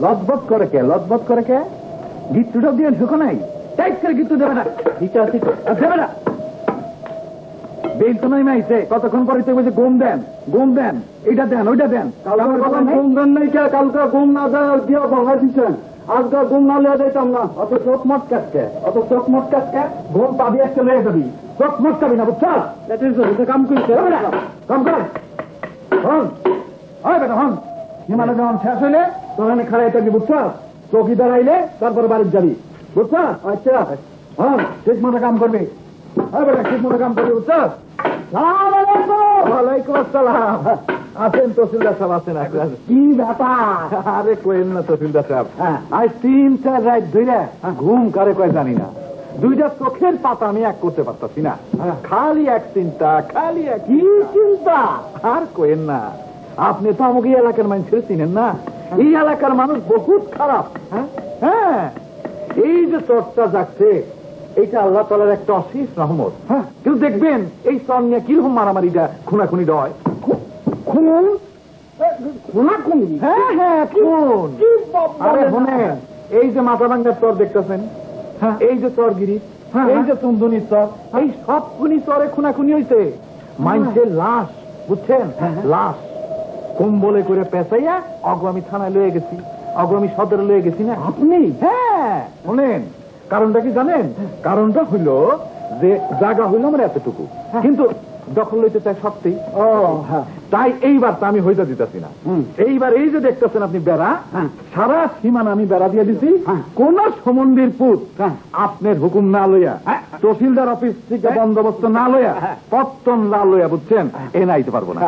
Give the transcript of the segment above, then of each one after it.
লজ্জত করে কে? লজ্জত করে কে? গিট্টুটা দিয়ে ঢুকো নাই? টাইট করে গিট্টু দেবে না, দেবে না। বেল তো নাই মাইছে, কতক্ষণ পরে তো বলছে গম দেন, গম দেন, এটা দেন, ওইটা দেন। গম দেন নাই কে? কালকে গম না দেয় দিয়ে ভাঙা দিচ্ছেন, আজকাল গম না লিয়া যাইতাম না। অত চোখ মটকাচ্ছে, অত চোখ মটকাচ্ছে, গম পাবি একটা লেগে যাবি, চোখ মটকাবি না, বুঝছ? কাম করছে, কাম কর হন। হয় বেটা হন, হিমালয় যখন শেষ হইলে তখন খাড়াই থাকবি, বুঝছ? চৌকি দাঁড়াইলে তারপরে বাড়ির যাবি, বুঝছ? আচ্ছা হন, ঠিক মতো কাম করবি। হয় বেটা ঠিক মতো কাম করবি, বুঝছ? ওয়ালাইকুম আসসালাম। আছেন তহসিলদার সাহেব? আছেন। কি ব্যাপার? আরে কোয়েন না তহসিলদার সাহেব, আজ 3-4 রাত ধরে ঘুম কারে কয় জানি না, দুইটা চোখের পাতা আমি এক করতে পারতাছি না, খালি এক চিন্তা, খালি এক। কি চিন্তা? আর কোয়েন না, আপনি তো আমাকে এই এলাকার মানুষের চিনেন না। এই এলাকার মানুষ বহুত খারাপ। হ্যাঁ, এই যে চরটা যাচ্ছে এইটা আল্লাহ তাআলার একটা অশেষ রহমত। হ্যাঁ, কিন্তু দেখবেন এই চর নিয়ে কিরকম মারামারিটা খুনাখুনি হয়। খুন? খুনাখুনি? হ্যাঁ হ্যাঁ, খুন। আরে শোনেন, এই যে মাথাভাঙ্গার চর দেখতেছেন, এই যে চরগিরি, এই যে চুন্দনির চর, এই সব খুনি চরে খুনাখুনি হয়েছে। মানুষের লাশ, বুঝছেন, লাশ কম্বলে করে পেঁচাইয়া অগ্রামী থানায় লয়ে গেছি, অগ্রামী সদরে লয়ে গেছি না। আপনি? হ্যাঁ, শোনেন কারণটা কি জানেন? কারণটা হইল যে জায়গা হইল আমার এতটুকু, কিন্তু দখল লইতে চাই সত্যি। তাই এইবার তো আমি হইতে দিতেছি না। এইবার এই যে দেখতেছেন আপনি বেড়া, সারা সীমানা আমি বেড়া দিয়ে দিছি। কোন সমন্দির পুত আপনার হুকুম না লইয়া, তহসিলদার অফিস থেকে বন্দোবস্ত না লইয়া, পত্তন না লইয়া, বুঝছেন, এ নাইতে পারবো না।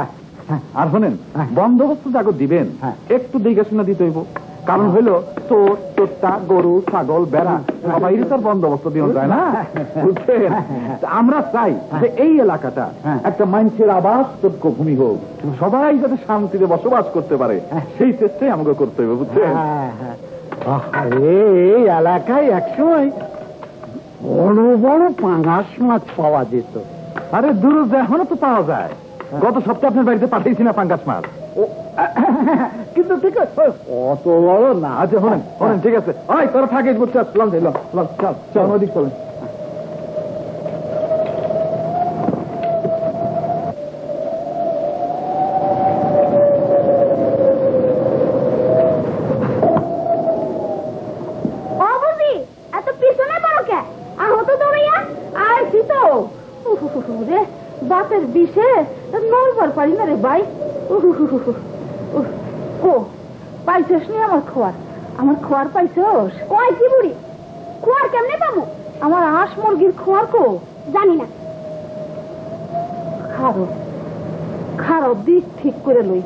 আর শোনেন, বন্দোবস্ত যাকে দিবেন একটু দেখে শুনে দিতে হইব। কারণ হইল তোর তোরটা গরু ছাগল বেড়া সবাই তার বন্দোবস্ত দিয়ে যায় না, বুঝছেন? আমরা চাই যে এই এলাকাটা একটা মানুষের আবাসযোগ্য ভূমি হোক, সবাই যাতে শান্তিতে বসবাস করতে পারে, সেই চেষ্টাই আমাকে করতে হবে, বুঝছেন? এই এলাকায় একসময় বড় বড় পাঙাশ মাছ পাওয়া যেত। আরে দূর এখনো তো পাওয়া যায়। গত সপ্তাহে আপনার বাড়িতে পাঠিয়েছি না পাঙ্গাস মাছ, কিন্তু ঠিক আছে অত বড় না। আচ্ছা শোনেন শোনেন, ঠিক আছে, ওই তোরা থাকিস, বুঝতে চল চল চল ওদিক চলেন। এত পিছনে পড়ো কে? আহত দৌড়াইয়া আইছি তো রে, বাতের বিষে নড়বার পারি না রে ভাই। ও পাইছস নি আমার খোয়ার? আমার খোয়ার পাইছস? কয় কি বুড়ি, খোয়ার কেমনে পাবো? আমার হাঁস মুরগির খোয়ার কো জানি না। খারো খারো, দিক ঠিক করে লই।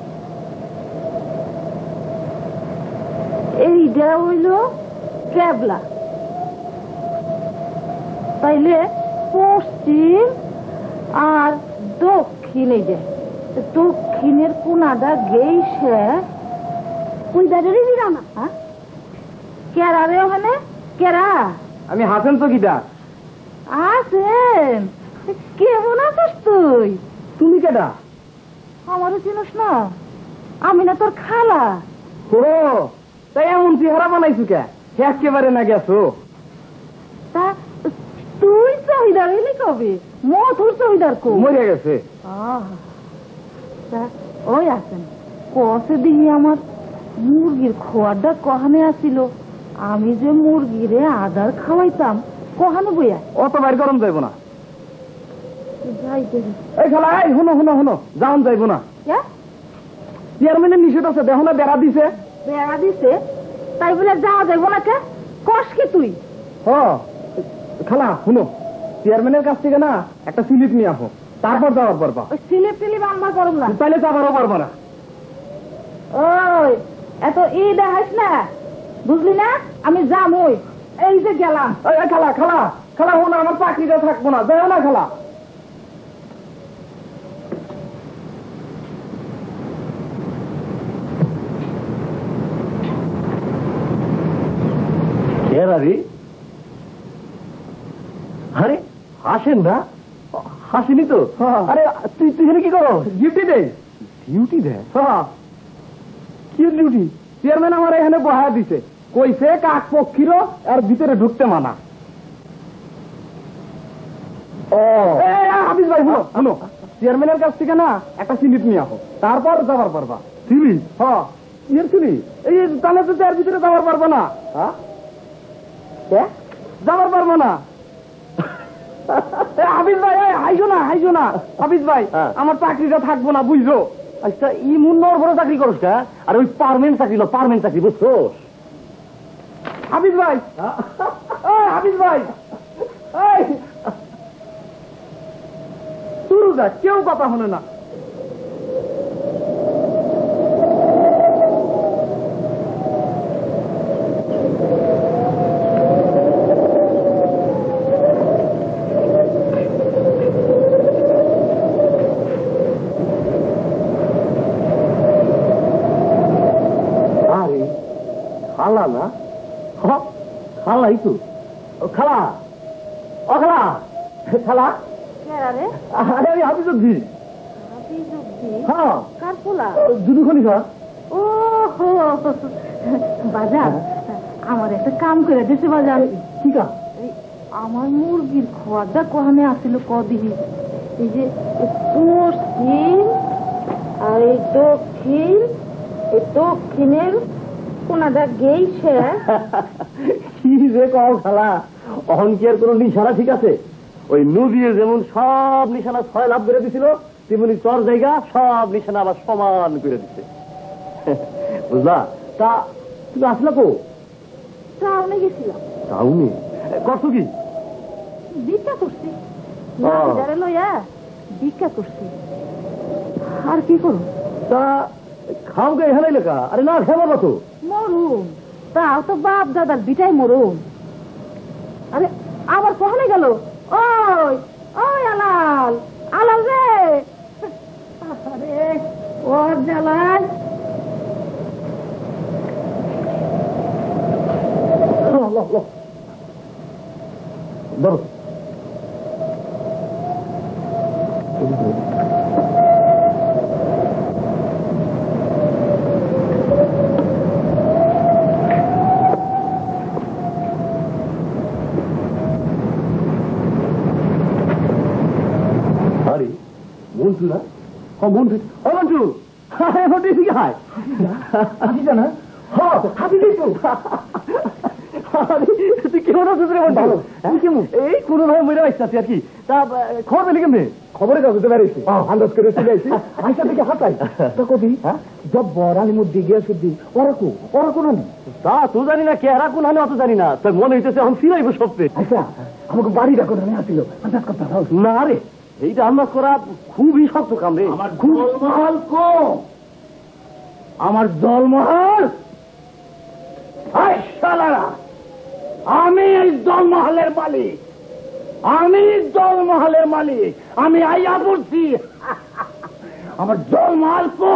এইটা হইল ক্যাবলা, তাইলে পশ্চিম আর দক্ষিণে যায়। দক্ষিণের কোনাটা গেইছে ওই দাঁড়িয়ে দিলাম না। কেরা রে ওখানে? কেরা? আমি হাসেন তো গীতা। আছেন? কেমন আছিস তুই? তুমি কেডা? আমারও চিনিস না? আমি না তোর খালা। ও তাই এমন চেহারা বানাইছু কে? একেবারে না গেছো। তা তুই চহিদার হইলি কবে? মধুর চহিদার কো মরে গেছে। ওই আছেন কষে দিই আমার মুরগির খোয়ারটা কহানে আসিল। আমি যে মুরগিরে আদার খাওয়াইতাম কহানে বইয়া। অত বাইর গরম যাইব না। যাইতে এই খালা, এই হুনো হুনো হুনো, যাওন যাইব না। চেয়ারম্যানের নিষেধ আছে, দেখো না বেড়া দিছে। বেড়া দিছে তাই বলে যাওয়া যাইব না কে? কষ কি তুই? খালা হুনো, চেয়ারম্যানের কাছ থেকে না একটা স্লিপ নিয়ে আসো, তারপর যাওয়ার পারবা। ওই স্লিপ টিলিপ আনবার পারব না, তাইলে যাবারও পারবো না। ওই এত ই দেখাইস না, বুঝলি না? আমি যামই, এই যে গেলাম। খালা খালা খালা, হুনো আমার চাকরিটা থাকবো না, যাও না খালা। আরে হাসেন না? হাসিনি তো। আরে তুই তুই কি করো? ডিউটি দে। ডিউটি দে? কি ডিউটি? চেয়ারম্যান আমার এখানে বহায়া দিছে, কইছে কাক পক্ষীরও আর ভিতরে ঢুকতে মানা। হাফিজ ভাই শুনো শুনো, চেয়ারম্যানের কাছ থেকে না একটা সিলিপ নিয়ে আসো, তারপর যাবার পারবা। সিলি? হ্যাঁ ইয়ের সিলি। এই তাহলে তো এর ভিতরে যাবার পারবো না। যাবার পারবো না। হাফিজ ভাই হাইজো না, হাইজো না হাফিজ ভাই, আমার চাকরিটা থাকবো না বুঝছো। আচ্ছা ই মুন্নর বড় চাকরি করছ কা? আর ওই পার্মানেন্ট চাকরি, পার্মানেন্ট চাকরি বুঝছো হাফিজ ভাই? হাফিজ ভাই শুরু যা, কেউ কথা শোনে না। খালা না? খালাই তো। খালা, ও খালা, খালা। আরে আমি হাফিজুদ্দিন। হ্যাঁ কার পোলা? জুদু খলিফা। ও বাজার, আমার একটা কাম করে দিছে বাজার। কি কাম? আমার মুরগির খোয়াটা কোহানে আসিল কদিন, এই যে পশ্চিম আর এই দক্ষিণ, এই দক্ষিণের কোনাটা গেইছে। কি যে কও খালা, অহংকের কোন নিশানা ঠিক আছে? ওই নদীর যেমন সব নিশানা 6 লাভ করে দিছিল, তেমনি চর জায়গা সব নিশানা আবার সমান করে দিচ্ছে, বুঝলা? তা তুমি আসলা কো? টাউনে গেছিলাম। টাউনে করছো কি? ভিক্ষা করছি, লইয়া ভিক্ষা করছি। আর কি করো? তা খাও গে এখানে লেখা? আরে না খেয়ে মতো মরুম, তাও তো বাপ দাদার বিটাই মরুম। আরে আবার কখনই গেল? ওই ওই আলাল, আলাল রে, আরে ওর জ্বালায়। ধরো মন্টু না? মন্টু, ও মন্টু, মন্টু ঠিক হয় না? তুই কেমন আছিস রে মন্টু? কেমন? এই কোন ভাবে মরে আসছি আর কি। তা খবর পেলি কেমনি? খবরের কাগজে বেড়াইছি, আন্দাজ করে চলে আসি। আইসা থেকে হাতাই তো কবি জব্বর আলিমুদ্দি গিয়াসুদ্দি ওরা কোন নেই। তা তো জানি না, কেহারা কোন হানে অত জানি না। তাই মনে হইতেছে এখন ফিরাইব সবচেয়ে। আচ্ছা আমাকে বাড়িটা কোন আসছিল আন্দাজ করতে না রে? এইটা আন্দাজ করা খুবই শক্ত কাম রে। আমার জলমহল কম, আমার জলমহল। আমি এই জলমহলের মালিক, আমি জলমহলের মালিক, আমি আইয়া পড়ছি। আমার জলমহল কো,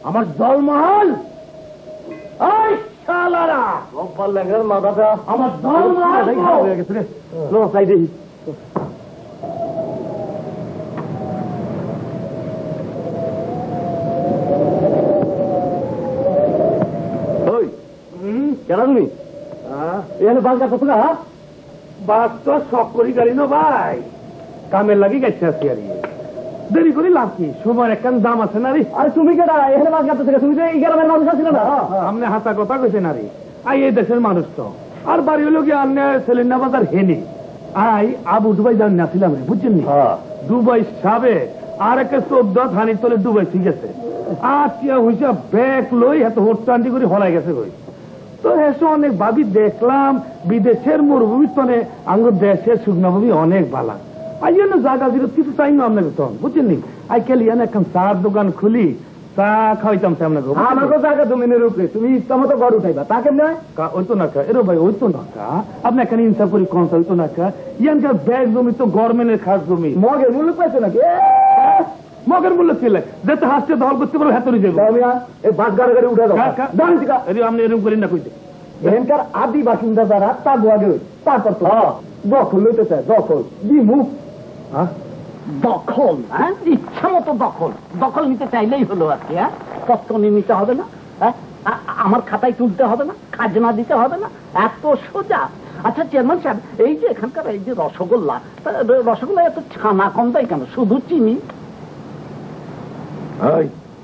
আমার জলমহল। মাথাটা আমার জলমহল হয়ে গেছে রে। কেন তুমি এখানে বাস গাছ না? বাস তো শখ করি গাড়ি না ভাই, কামের লাগি গেছে আছি। আর দেরি করি লাভ কি? সময়ের একটা দাম আছে না রে। আরে তুমি কেনা এখানে বাস গাছ থেকে? তুমি তো এই গ্রামের মানুষ আছিলে না? আপনি হাতা কথা কইছে না রে? আই এই দেশের মানুষ তো। আর বাড়ি হলো কি আপনি সেলিনা বাজার হেনে আই আবু দুবাই যান নাছিলাম রে, বুঝছেন নি? দুবাই সাবে আর একটা 14 থানির তলে দুবাই ঠিক আছে। আচ্ছা হইসা ব্যাগ লই এত হোট্টান্টি করে হলাই গেছে কই। তো এসে অনেক ভাবি দেখলাম বিদেশের মরুভূমির তনে আঙ্গুর দেশের শুকনা ভূমি অনেক ভালো। আই জন্য জায়গা দিল কিছু চাই না আপনাকে তখন, বুঝছেন নি? আই কেলি এখন চার দোকান খুলি, চা খাওয়াইতাম আপনাকে। আমাকে জায়গা জমিনের উপরে তুমি ইচ্ছা মতো ঘর উঠাইবা, তা কেমন? ওই তো না এরো ভাই, ওই তো না আপনি এখানে ইনসাফ করি কনসা হইতো না। ইয়ানকার ব্যাগ জমি তো গভর্নমেন্টের খাস জমি, মগের মূল্য পাইছে নাকি? মগের মূল্য ছিল যেতে হাসতে দল করতে পারো হাতে যাবো। বাস গাড়ি গাড়ি উঠে দাও, আপনি এরকম করেন না কইতে। এখানকার আদি বাসিন্দা যারা তা গোয়াগে তারপর তো দখল লইতে চায়, দখল দিমু। দখল ইচ্ছা মতো দখল, দখল নিতে চাইলেই হলো আর কি। কষ্ট নিতে হবে না, হ্যাঁ? আমার খাতায় তুলতে হবে না, খাজনা দিতে হবে না, এত সোজা। আচ্ছা চেয়ারম্যান সাহেব, এই যে এখানকার এই যে রসগোল্লা, রসগোল্লা এত ছানা কম দেয় কেন, শুধু চিনি?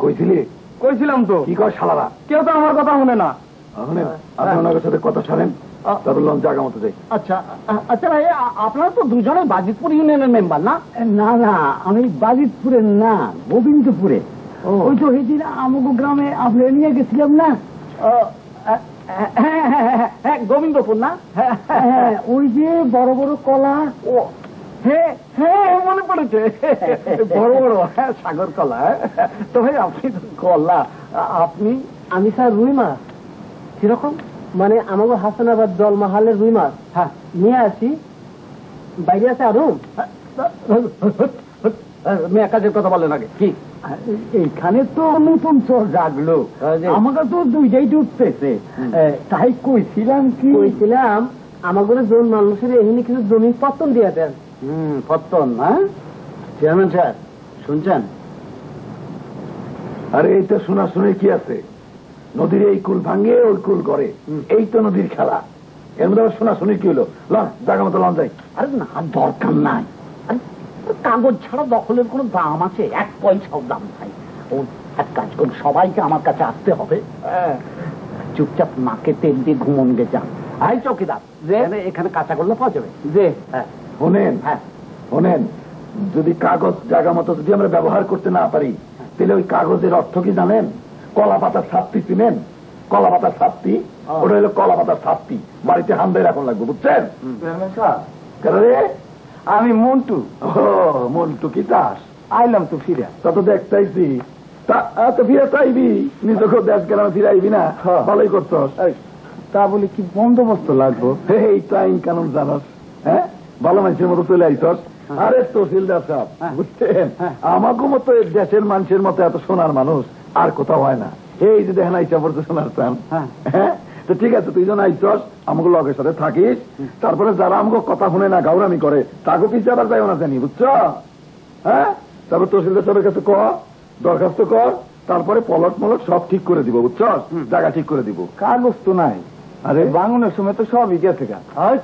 কইছিলি? কইছিলাম তো। কি কর শালারা, কেউ তো আমার কথা শুনে না। আপনি ওনার সাথে কথা শোনেন, তারপর জায়গা মতো যাই। আচ্ছা আচ্ছা ভাই, আপনারা তো দুজনে বাজিতপুর ইউনিয়নের মেম্বার না? না না, আমি বাজিতপুরের না, গোবিন্দপুরে। ওই তো এই দিন আমাকে গ্রামে আপনি নিয়ে গেছিলাম না? হ্যাঁ, গোবিন্দপুর না? হ্যাঁ, ওই যে বড় বড় কলা। ও হ্যাঁ হ্যাঁ, মনে পড়েছে, বড় বড় সাগর কলা। তো ভাই আপনি কলা, আপনি? আমি স্যার রুই মাছ। কিরকম? মানে আমাকে হাসানাবাদ জলমাহালের রুই মাছ। হ্যাঁ, নিয়ে আসি। বাইরে আছে আরো মেয়ে কাজের কথা বলেন আগে। কি এইখানে তো নতুন চোর জাগলো, আমাকে তো দুইটাই ডুবতেছে। তাই কইছিলাম আমাদের জন মানুষের এখানে কিছু জমি পত্তন দিয়ে দেন। পত্তন? হ্যাঁ চেয়ারম্যান সাহেব শুনছেন? আরে এই তো শোনা শুনে কি আছে, নদীর এই কুল ভাঙ্গে ওই কুল করে, এই তো নদীর খেলা। এর মধ্যে আবার শোনা শুনি কি হলো? লন জায়গা মতো লন যাই। আরে না, দরকার নাই। কাগজ ছাড়া দখলের কোনো দাম আছে? এক পয়সাও দাম নাই। ও এক কাজ করুন, সবাইকে আমার কাছে আসতে হবে, চুপচাপ নাকে তেল দিয়ে ঘুমন গে যান। আই চৌকিদার, যে এখানে কাঁচা করলে পাওয়া যাবে। যে শোনেন, শোনেন, যদি কাগজ জায়গা মতো যদি আমরা ব্যবহার করতে না পারি, তাহলে ওই কাগজের অর্থ কি জানেন? কলা পাতার ছাত্রী চিনেন? কলা পাতার ছাত্রী, ওটা হলো কলা পাতার ছাত্রী। বাড়িতে হান্দাই রাখুন লাগবে, বুঝছেন? আমি মন্টু। মন্টু কি দাস? আইলাম তো ফিরে, তা তো দেখতেইছি। ফিরে চাইবি, নিজেকে দেশ গেলাম, ফিরে আইবি না? ভালোই করছস। তা বলে কি বন্দোবস্ত লাগবো? এই তো আইন কানুন জানস, হ্যাঁ, ভালো মানুষের মতো চলে আইসস। আরে তহসিলদার সাহেব, বুঝছেন, আমাকে মতো দেশের মানুষের মতো এত সোনার মানুষ আর কোথাও হয় না। এই যে দেখেন আইসা পড়তে সোনার চান। হ্যাঁ, তো ঠিক আছে, তুই যেন আইসস, আমাকে লগের সাথে থাকিস। তারপরে যারা আমাকে কথা শুনে না, গাউরামি করে, তাকে পিছিয়ে আবার যাইও না জানি, বুঝছো? হ্যাঁ, তারপর তহসিলদার সাহেবের কাছে কর, দরখাস্ত কর, তারপরে পলট মলট সব ঠিক করে দিব, বুঝছো? জায়গা ঠিক করে দিব। কাগজ তো নাই। আরে বাঙনের সময় তো সব গেছে।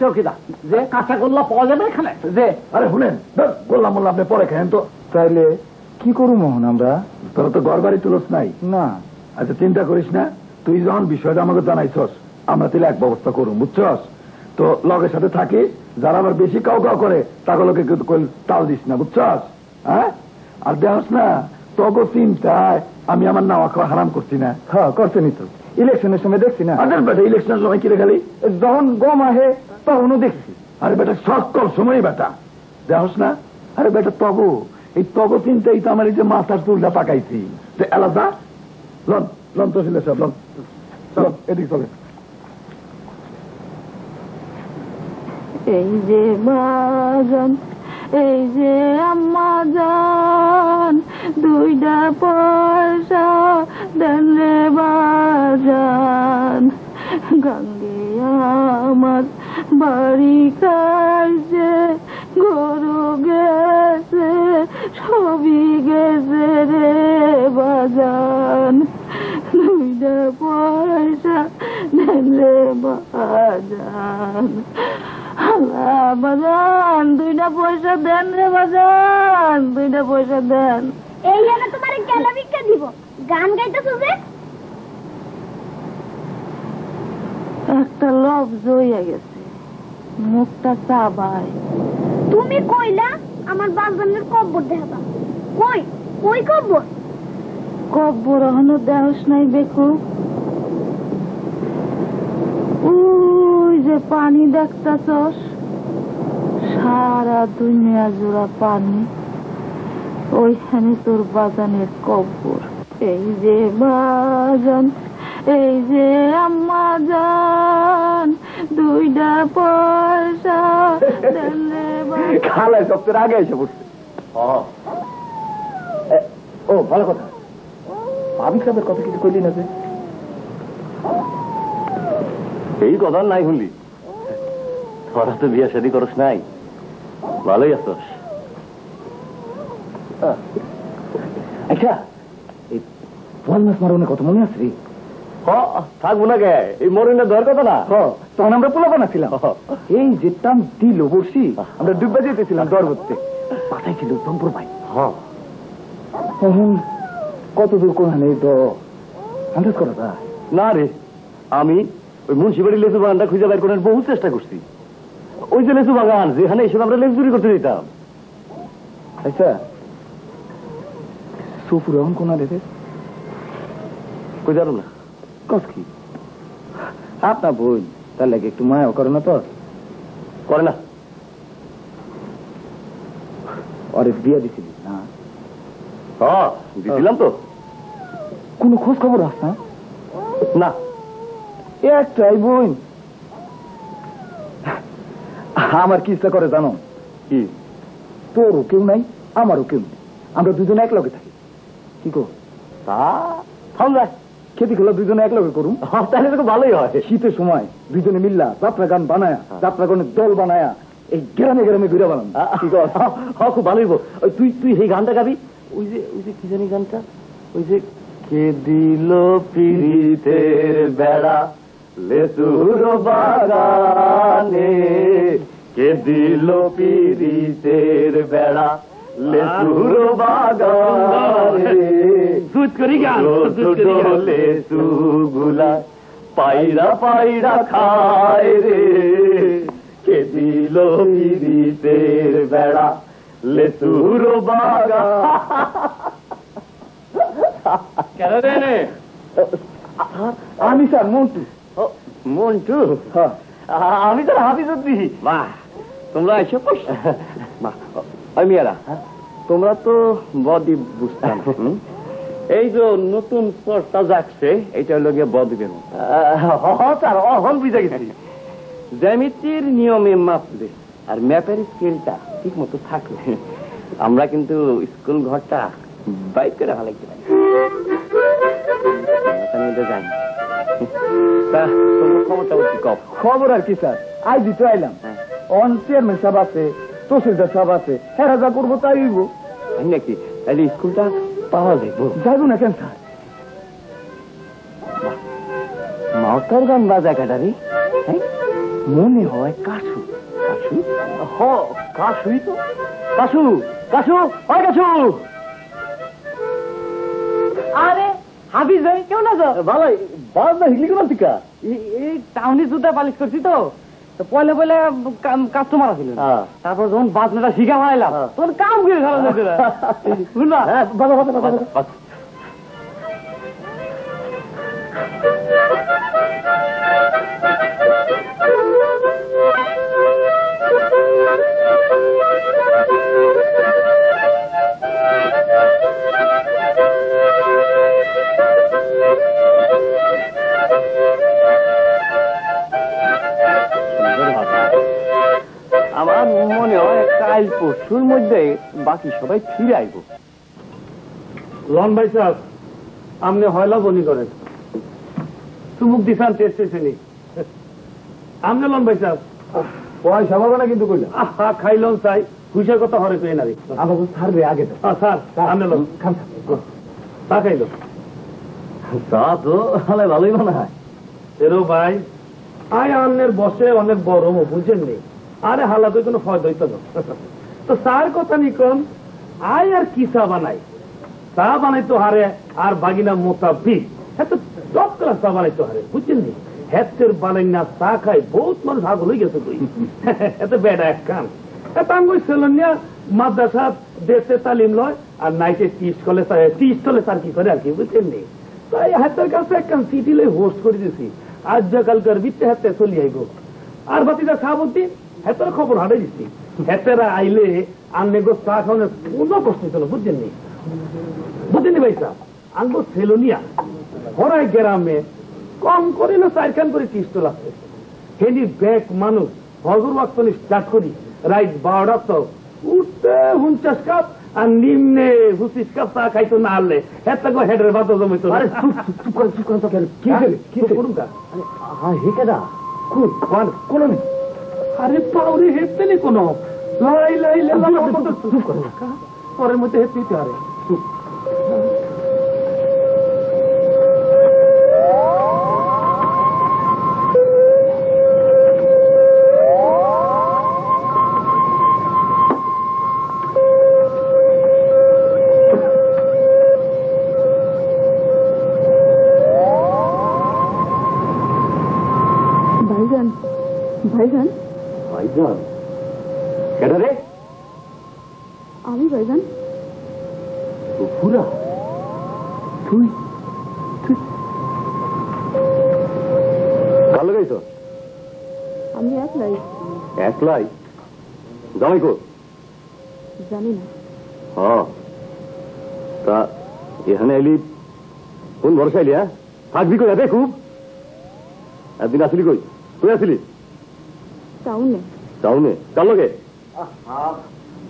চৌকিদার, যে কাঁচা গোল্লা পাওয়া যাবে এখানে? যে আরে শুনেন, বললাম বললাম, আপনি পরে খেয়েন তো। তাইলে কি করু মোহন আমরা? তোরা তো ঘর বাড়ি তুলস নাই না? আচ্ছা চিন্তা করিস না, তুই যখন বিষয়টা আমাকে জানাইছস, আমরা তাহলে এক ব্যবস্থা করুন, বুঝছস? তো লগের সাথে থাকি, যারা আবার বেশি কাউ কাউ করে তাগুলোকে তাল দিস না, বুঝছস? হ্যাঁ, আর দেখস না, তগো চিন্তায় আমি আমার নাওয়া খাওয়া হারাম করছি না। হ্যাঁ করছেনি তো, ইলেকশনের সময় দেখছি না? আরে বেটা, ইলেকশনের সময় কিরে খালি যখন গম আহে তখনও দেখছি। আরে বেটা সকল সময় বেটা দেখস না? আরে বেটা তগো, এই তগো চিন্তাই তো আমার এই যে মাথার চুলটা পাকাইছি। এলাদা লন লন তো ছিল সব, লন চলো এদিক চলে। এই যে বাজান, এই যে আম্মা জান, দুইটা পয়সা দেন রে বাজান। গাঙ্গে আমার বাড়ি খাইছে, গরু গেছে, সবই গেছে রে বাজান। দুইটা পয়সা দেন রে বাজান। বাজান, দুইটা পয়সা দেন রে বাজান, দুইটা পয়সা দেন। এই জন্য তোমার গেলা ভিক্ষা দিব। গান গাইতেছো যে? একটা লোভ জইয়া গেছে, মুখটা চাবাই। তুমি কইলা আমার বাজানের কব্বর দেখাবা। কই কই কব্বর? কব্বর এখনো দেহস নাই দেখো। ওই যে পানি দেখতাছস, সারা দুনিয়া জোড়া পানি, ওইখানে তোর বাজানের কব্বর। এই যে বাজান, এই যে আম্মা জান, দুইটা পয়সা দেন রে বাজান। খালাই সপ্তাহের আগে এসে পড়ছে। ও ভালো কথা, ভাবি সাহেবের কথা কিছু কইলি না যে? এই কথা নাই শুনলি? তোরা তো বিয়া শাদী করস নাই, ভালোই আছস। আচ্ছা, এই পোয়াল মাছ মারনের কথা মনে আছে? থাকবো না কে, এই মরিনা দেওয়ার কথা না। তখন আমরা পোলাপানা ছিলাম, এই যেতাম দিল বসি আমরা ডুববা যেতেছিলাম দর করতে, পাঠাই ছিল জম্পুর ভাই। এখন কত দূর কোনখানে তো আন্দাজ করা যায় না রে, আমি ওই মুন্সিবাড়ির লেচু বাগানটা খুঁজে বের করার বহু চেষ্টা করছি। ওই যে লেচু বাগান যেখানে এসব আমরা লেচু চুরি করতে দিতাম। আচ্ছা সুপুর এখন কোনা দেখে কই জানো না কস কি আপনার বোন, তার লাগে একটু মায়া করে না তো? করে না। অরে বিয়া দিছিলি না? দিছিলাম তো। কোনো খোঁজ খবর আস না? না একটাই বোন। আমার কি ইচ্ছা করে জানো? কি? তোরও কেউ নাই আমারও কেউ নেই, আমরা দুজনে এক লগে থাকি। কি কো? তা থাম যায়, খেতে খেলা দুজনে এক লগে করুন, তাহলে তো ভালোই হয়। শীতের সময় দুজনে মিল্লা যাত্রা গান বানায়া, যাত্রা গানের দল বানায়া এই গ্রামে গ্রামে ঘুরে বানান। কি কর? খুব ভালোই। ওই তুই তুই সেই গানটা গাবি। ওই যে কি জানি গানটা, ওই যে কে দিল পিরিতের বেড়া লেচুর বাগানে, কে দিল পিরিতের বেড়া লেচুর বাগানে, দুধ করি গান লেচু গুলা পায়রা পায়রা খায় রে, কে দিল পিরিতের বেড়া লেচুর বাগান। আমি স্যার মন্টু। মন্টু? আমি তো হাফিজুদ্দিন। বাহ, তোমরা এসব মেয়েরা, তোমরা তো বদ্বীপ বুঝতাম। এই যে নতুন পর্তা যাচ্ছে, এটা হলো গিয়ে বদ্বীপের মতো। স্যার অহন বুঝে গেছি। জ্যামিতির নিয়মে মাপলে আর ম্যাপের স্কেলটা ঠিক মতো থাকলে আমরা কিন্তু স্কুল ঘরটা বাইক করে ভালো লাগতে পারি। খবর আর কি স্যার, আজ দিতে আইলাম। অন চেয়ারম্যান সাহেব আছে, তহসিলদার সাহেব আছে, হ্যাঁ যা করবো তাই হইব নাকি? তাহলে স্কুলটা পাওয়া যাইব? যাইব না কেন স্যার? মাওতার গান বাজা কাটারি মনে হয় কাশু। কাশু? কাশুই তো। কাশু কাশু হয় কাশু। আরে হাফিজ ভাই কেমন আছো? ভালোই। বাজ না হিগলি কোন টিকা? এই টাউনি জুতা পালিশ করছি তো, পয়লা পয়লা কাস্টমার আছিল, তারপর যখন বাজনাটা শিখা মারাইলাম তখন কাম করে খেলা যেত না। বুঝলা? আমার মনে হয় কাল পরশুর মধ্যে বাকি সবাই ফিরে আইব। লন ভাই সাহেব, আপনি হয়লা বনি করেন, চুমুক দিশান টেস্টেছেনি। আপনি লন ভাই সাহেব পয়সা পাবে না কিন্তু কইলা। খাইলন চাই, পয়সার কথা হরে পেয়ে নারি। আমাকে স্যার রে আগে স্যার আপনি লন খান তা খাইল। তা তো ভালোই মনে হয়। এরো ভাই, আয় আন্নের বসে অনেক বড় বুঝেন নেই। আরে হালাতে কোনো ফয়দা হইতো না। তো স্যার কথা নিকন আয় আর কি চা বানাই, চা বানাইতো হারে আর বাগিনা মোতাবিক এত টপ ক্লাস চা বানাইতো হারে, বুঝছেন নি? হেতের বানাই না চা খাই বহুত মানুষ ভাগ হয়ে গেছে তুই। এত বেড়া এক কাম। এত আঙ্গুই ছিলেন না মাদ্রাসা দেশে তালিম লয় আর নাইটে টি স্টলে স্যার কি করে আর কি, বুঝছেন নি? তাই হাতের কাছে একখান চিঠি লই হোস্ট করে দিছি, আজ কালকার বিত্তে হাতে চলি আইব। আর বাতিটা সাহাবুদ্দিন হেতের খবর হারাই দিচ্ছি। হেতেরা আইলে আনলে গো চা খাওয়ানোর কোনো কষ্ট ছিল, বুঝছেন নি? বুঝছেন নি ভাই সাহেব, আনবো সেলোনিয়া হরাই গ্রামে কম করিল 4 খান করে টিস্টল আছে। হেনি ব্যাক মানুষ হজর ওয়াক্ত স্টার্ট করি রাইট 12টা তো উঠতে 49 কাপ আর নিম্নে 25 কাপ চা খাইতো না আনলে হেতে গো হেডের বাতো জমিত। আরে পাউরি হেঁটতে নি কোনো পরের মধ্যে হেঁটতে পারে। ভাইজান ভাইজান কেন রে? আমি ভাইজান ফুরা তুই ভালো গাইছ? আমি একলাই। একলাই? জামাই কো? জানি না। হ্যাঁ তা এখানে এলি কোন ভরসা এলি? হ্যাঁ থাকবি কই? এতে খুব একদিন আসলি কই? তুই আসলি টাউনে। টাউনে? কার লগে?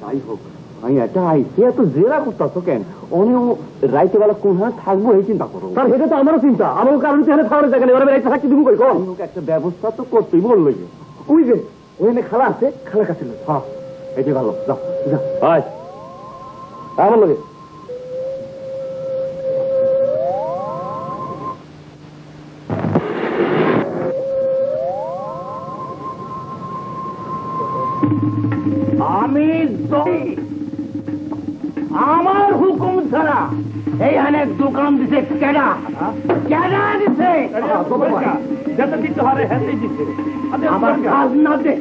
যাই হোক আমি এটা আইসি এত জেরা করতেছ কেন? অনেও রাইতে বেলা কোন হাতে থাকবো এই চিন্তা করো। তার সেটা তো আমারও চিন্তা। আমারও কারণ এখানে খাওয়ার জায়গা নেই। ওরা রাইতে থাকতে দিব কই? কম একটা ব্যবস্থা তো করতেই বললো। ওই যে ওখানে খালা আছে, খালা কাছে হ্যাঁ এটাই ভালো। যাও যা ভাই আমার লগে। আমি আমার হুকুম ছাড়া এইখানে দোকান দিছে কেডা? কেডা দিছে? যত দিতে হারে হ্যাঁ দিচ্ছে। আমার কাজ না দে,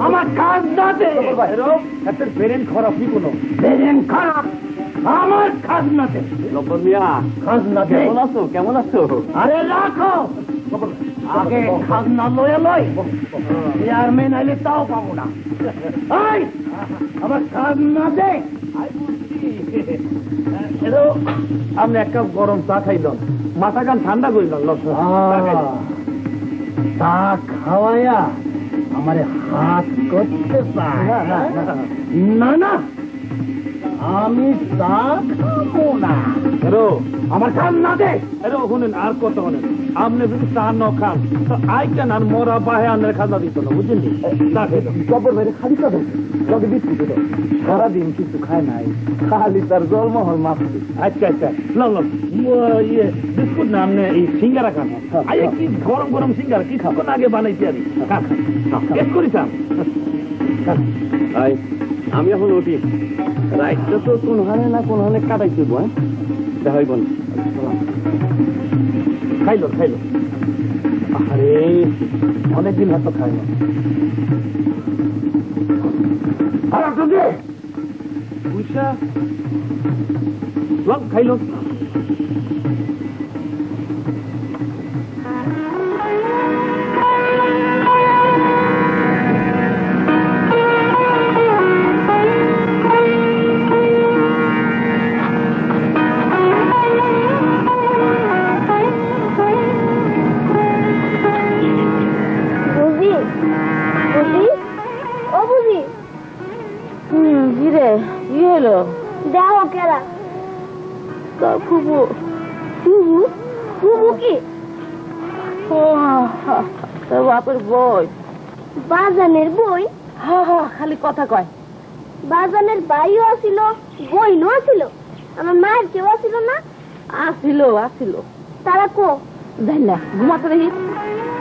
আমার কাজ না দে। হাতের ব্রেন খারাপ কি কোনো? বেরেন খারাপ, আমার কাজ না দে। লব্বর মিয়া কাজ না দে। কেমন আছো? কেমন আছো? আরে রাখো, আগে খাজনা লয়ে লই, চেয়ারম্যান আইলে তাও পাবো না। এই, আমার খাজনা দে। আপনি এক কাপ গরম চা খাইল, মাথা কান ঠান্ডা করিল। তা খাওয়াইয়া আমারে হাত করতে চায়? না না, আমি তা খাবো না। আমার খাজনা দে। শুনেন আর কত হলেন আপনি যদি চা ন খান তো আই কেন আর মরা বাহে আনের খাজা দিত না, বুঝলেন? জব্বর ভাই খালি কথা লগে বিস্কুট দিল। সারাদিন কিছু খায় নাই, খালি তার জলমহল মাছটি। আচ্ছা আচ্ছা ইয়ে বিস্কুট না আপনি এই সিঙ্গারা খান। আরে কি গরম গরম সিঙ্গারা কি খাবো আগে বানাইছি আমি। এক করি চান। আমি এখন উঠি, রাইটটা তো কোন হানে না কোন হানে কাটাইতে হ্যাঁ দেখাইব না। খাইলো খাইলো। আরে অনেকদিন হয়তো খাইলো। পয়সা খাইলো। দেখো কেরা ফুবু। ফুবু? ফুবু কি? বাপের বই। বাজানের বই? খালি কথা কয়। বাজানের ভাইও আসিল, বইনও আসিল, আমার মায়ের কেউ আসিল না? আসিল আসিল। তারা কো? দেখ না ঘুমাতে দেখি।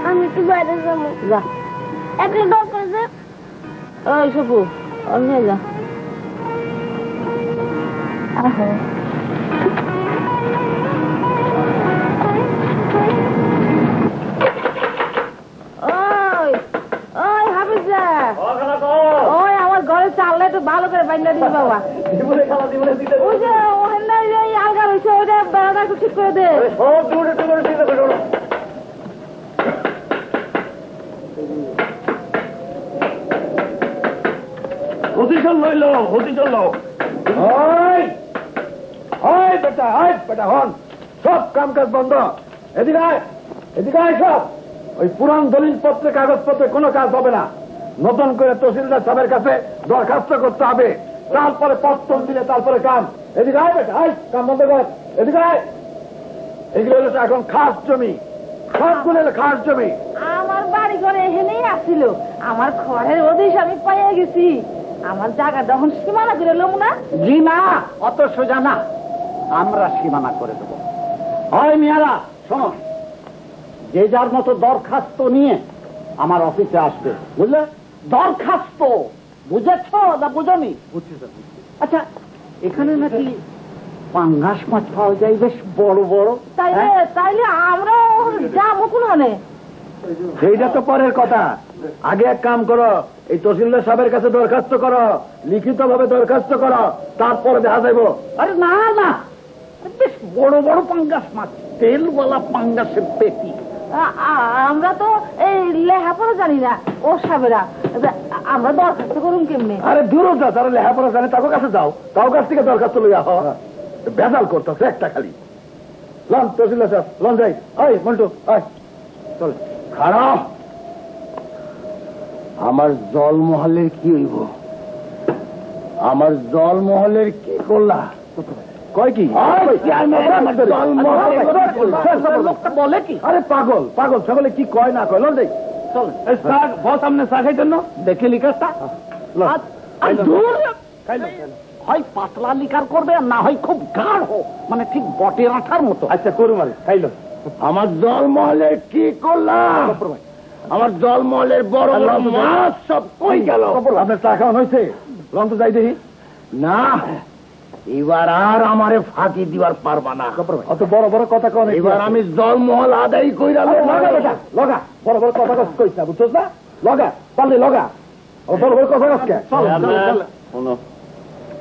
আমি একটু বাইরে যাবো। যা। একটা দরকার যে। ওই সবু নিয়ে যা। আমার ঘরে চাললে একটু ভালো করে বাইন্দা দিস বাবা। ওই যে ওখানে আলগা রয়েছে ওইটা বেড়াটা একটু ঠিক করে দে। পজিশন লইল, পজিশন লো। বেটা হন, সব কাম কাজ বন্ধ। এদিকে আয়, এদিকে আয় সব। ওই পুরান দলিল পত্রে কাগজপত্রে কোনো কাজ হবে না। নতুন করে তহসিলদার সাহেবের কাছে দরখাস্ত করতে হবে, তারপরে পত্তন দিলে তারপরে কাম। এদিকে আয় বেটা, আয় কাম বন্ধ কর। এদিকে আয়। এগুলো হলো এখন খাস জমি, সবগুলো হলো খাস জমি। আমার বাড়ি ঘরে এখানেই আসছিল, আমার ঘরের ওদেশ আমি পাইয়া গেছি। আমার জায়গা যখন সীমানা করে লোক না। জি না, অত সোজা না, আমরা সীমানা করে দেবো। হয় মিয়ারা শোনো, যে যার মতো দরখাস্ত নিয়ে আমার অফিসে আসবে, বুঝলে? দরখাস্ত বুঝেছ না বুঝনি? আচ্ছা, এখানে নাকি পাঙ্গাস মাছ পাওয়া যায় বেশ বড় বড়। তাইলে আমরা যাবো কোন মানে? সেইটা তো পরের কথা। আগে এক কাম করো, এই তহসিলদার সাহেবের কাছে দরখাস্ত করো, লিখিত ভাবে দরখাস্ত করো, তারপরে দেখা যাইব। আরে না না, বেশ বড় বড় পাঙ্গাস মাছ, তেলওয়ালা পাঙ্গাসের পেটি। আমরা তো এই লেখাপড়া জানি না, ও সাবেরা আমরা দরখাস্ত করুন কেমনি? আরে দূর যা, তারা লেখাপড়া জানে তার কাছে যাও, তাও কাছ থেকে দরখাস্ত লইয়া হ। বেজাল করতেছে একটা খালি। লন তহসিলদার সাহেব, লন যাই। ওই মন্টু, চল। খারাপ, আমার জলমহলের কি হইব? আমার জলমহলের কি করলা? কয় কি? বলে কি? আরে পাগল পাগল সকলে কি কয় না কয়। লন যাই, চল। বস সামনে চা খাইতেন না? দেখে লিখাসটা হয় পাতলা লিকার করবে, আর না হয় খুব গাঢ়, মানে ঠিক বটের আঠার মতো। আচ্ছা করুন, আরে খাইল। আমার জলমহলের কি করলাম? আমার জলমহলের বড় বড় মাছ সব কই গেল? আপনার চা খাওয়ানো হয়েছে? লন তো যাই দেখি। না, এবার আর আমারে ফাঁকি দিবার পারবা না। অত বড় বড় কথা কন। এবার আমি জলমহল আদায় কইরা লগা, বড় বড় কথা কইস না, বুঝছস না? লগা, পারলে লগা। বড় বড় কথা আজকে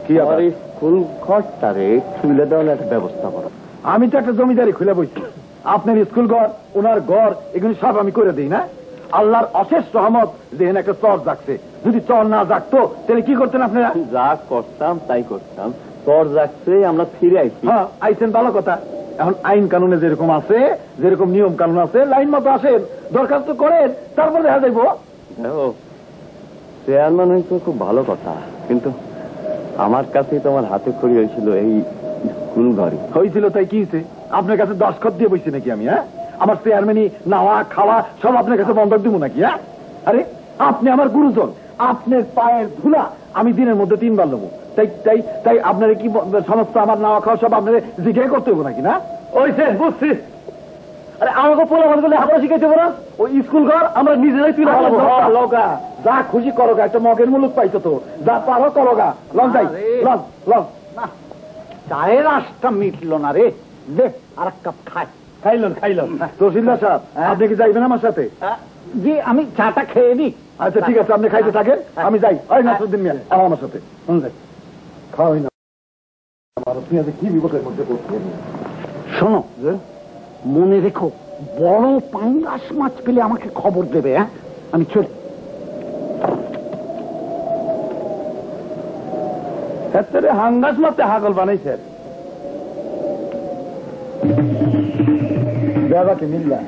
কি ফুল খরচারে তুলে দেওয়ার একটা ব্যবস্থা করো। আমি তো একটা জমিদারি খুলে বইছি, আপনার স্কুল ঘর, ওনার ঘর, এগুলি সব আমি করে দিই না? আল্লাহর অশেষ রহমত যে একটা চর জাগছে। যদি চর না জাগতো তাহলে কি করতেন আপনারা? যা করতাম তাই করতাম, চর জাগছে আমরা ফিরে আইছি। হ্যাঁ, আইছেন ভালো কথা। এখন আইন কানুনে যেরকম আছে, যেরকম নিয়ম কানুন আছে, লাইন মতো আসেন, দরখাস্ত করেন, তারপর দেখা যাইব। চেয়ারম্যান হয়েছে খুব ভালো কথা, কিন্তু আমার কাছেই তোমার হাতে খড়ি হয়েছিল এই স্কুল ঘরে। হয়েছিল তাই কি হয়েছে? আপনার কাছে দস্তখত দিয়ে বসছি নাকি আমি? হ্যাঁ, আমার চেয়ারম্যানই নাওয়া খাওয়া সব আপনার কাছে বন্ধক দিব নাকি? হ্যাঁ, আরে আপনি আমার গুরুজন, আপনার পায়ের ধুলা আমি দিনের মধ্যে 3 বার নেবো। তাই তাই তাই আপনার কি সমস্ত আমার নাওয়া খাওয়া সব আপনার জিজ্ঞাসা করতে হবো নাকি? না ওইছে, বুঝছি। আরে আমাকে পোলা বলতে লেখাপড়া শিখাইতে বলো? ওই স্কুল ঘর আমরা নিজেরাই তুলে লগা, যা খুশি করো গা, একটা মগের মুলুক পাইছো তো, যা পারো করো গা। লন যাই, লন লন। চায়ের আশটা মিটলো না রে, দে আর এক কাপ খাই। খাইলন খাইলন। তহসিলদার সাহেব, আপনি কি যাইবেন আমার সাথে? জি, আমি চাটা খেয়ে নি। আচ্ছা ঠিক আছে, আপনি খাইতে থাকেন, আমি যাই। ওই নাসরুদ্দিন মিয়া, আমার সাথে যাই। খাওয়াই না কি বিপদের মধ্যে পড়ছি। শোনো, মনে রেখো, বড় পাঙ্গাস মাছ পেলে আমাকে খবর দেবে। হ্যাঁ, আমি চলি। হাঙ্গাস মারতে হাগল বানাইছে। ব্যাপারকে মিল্লা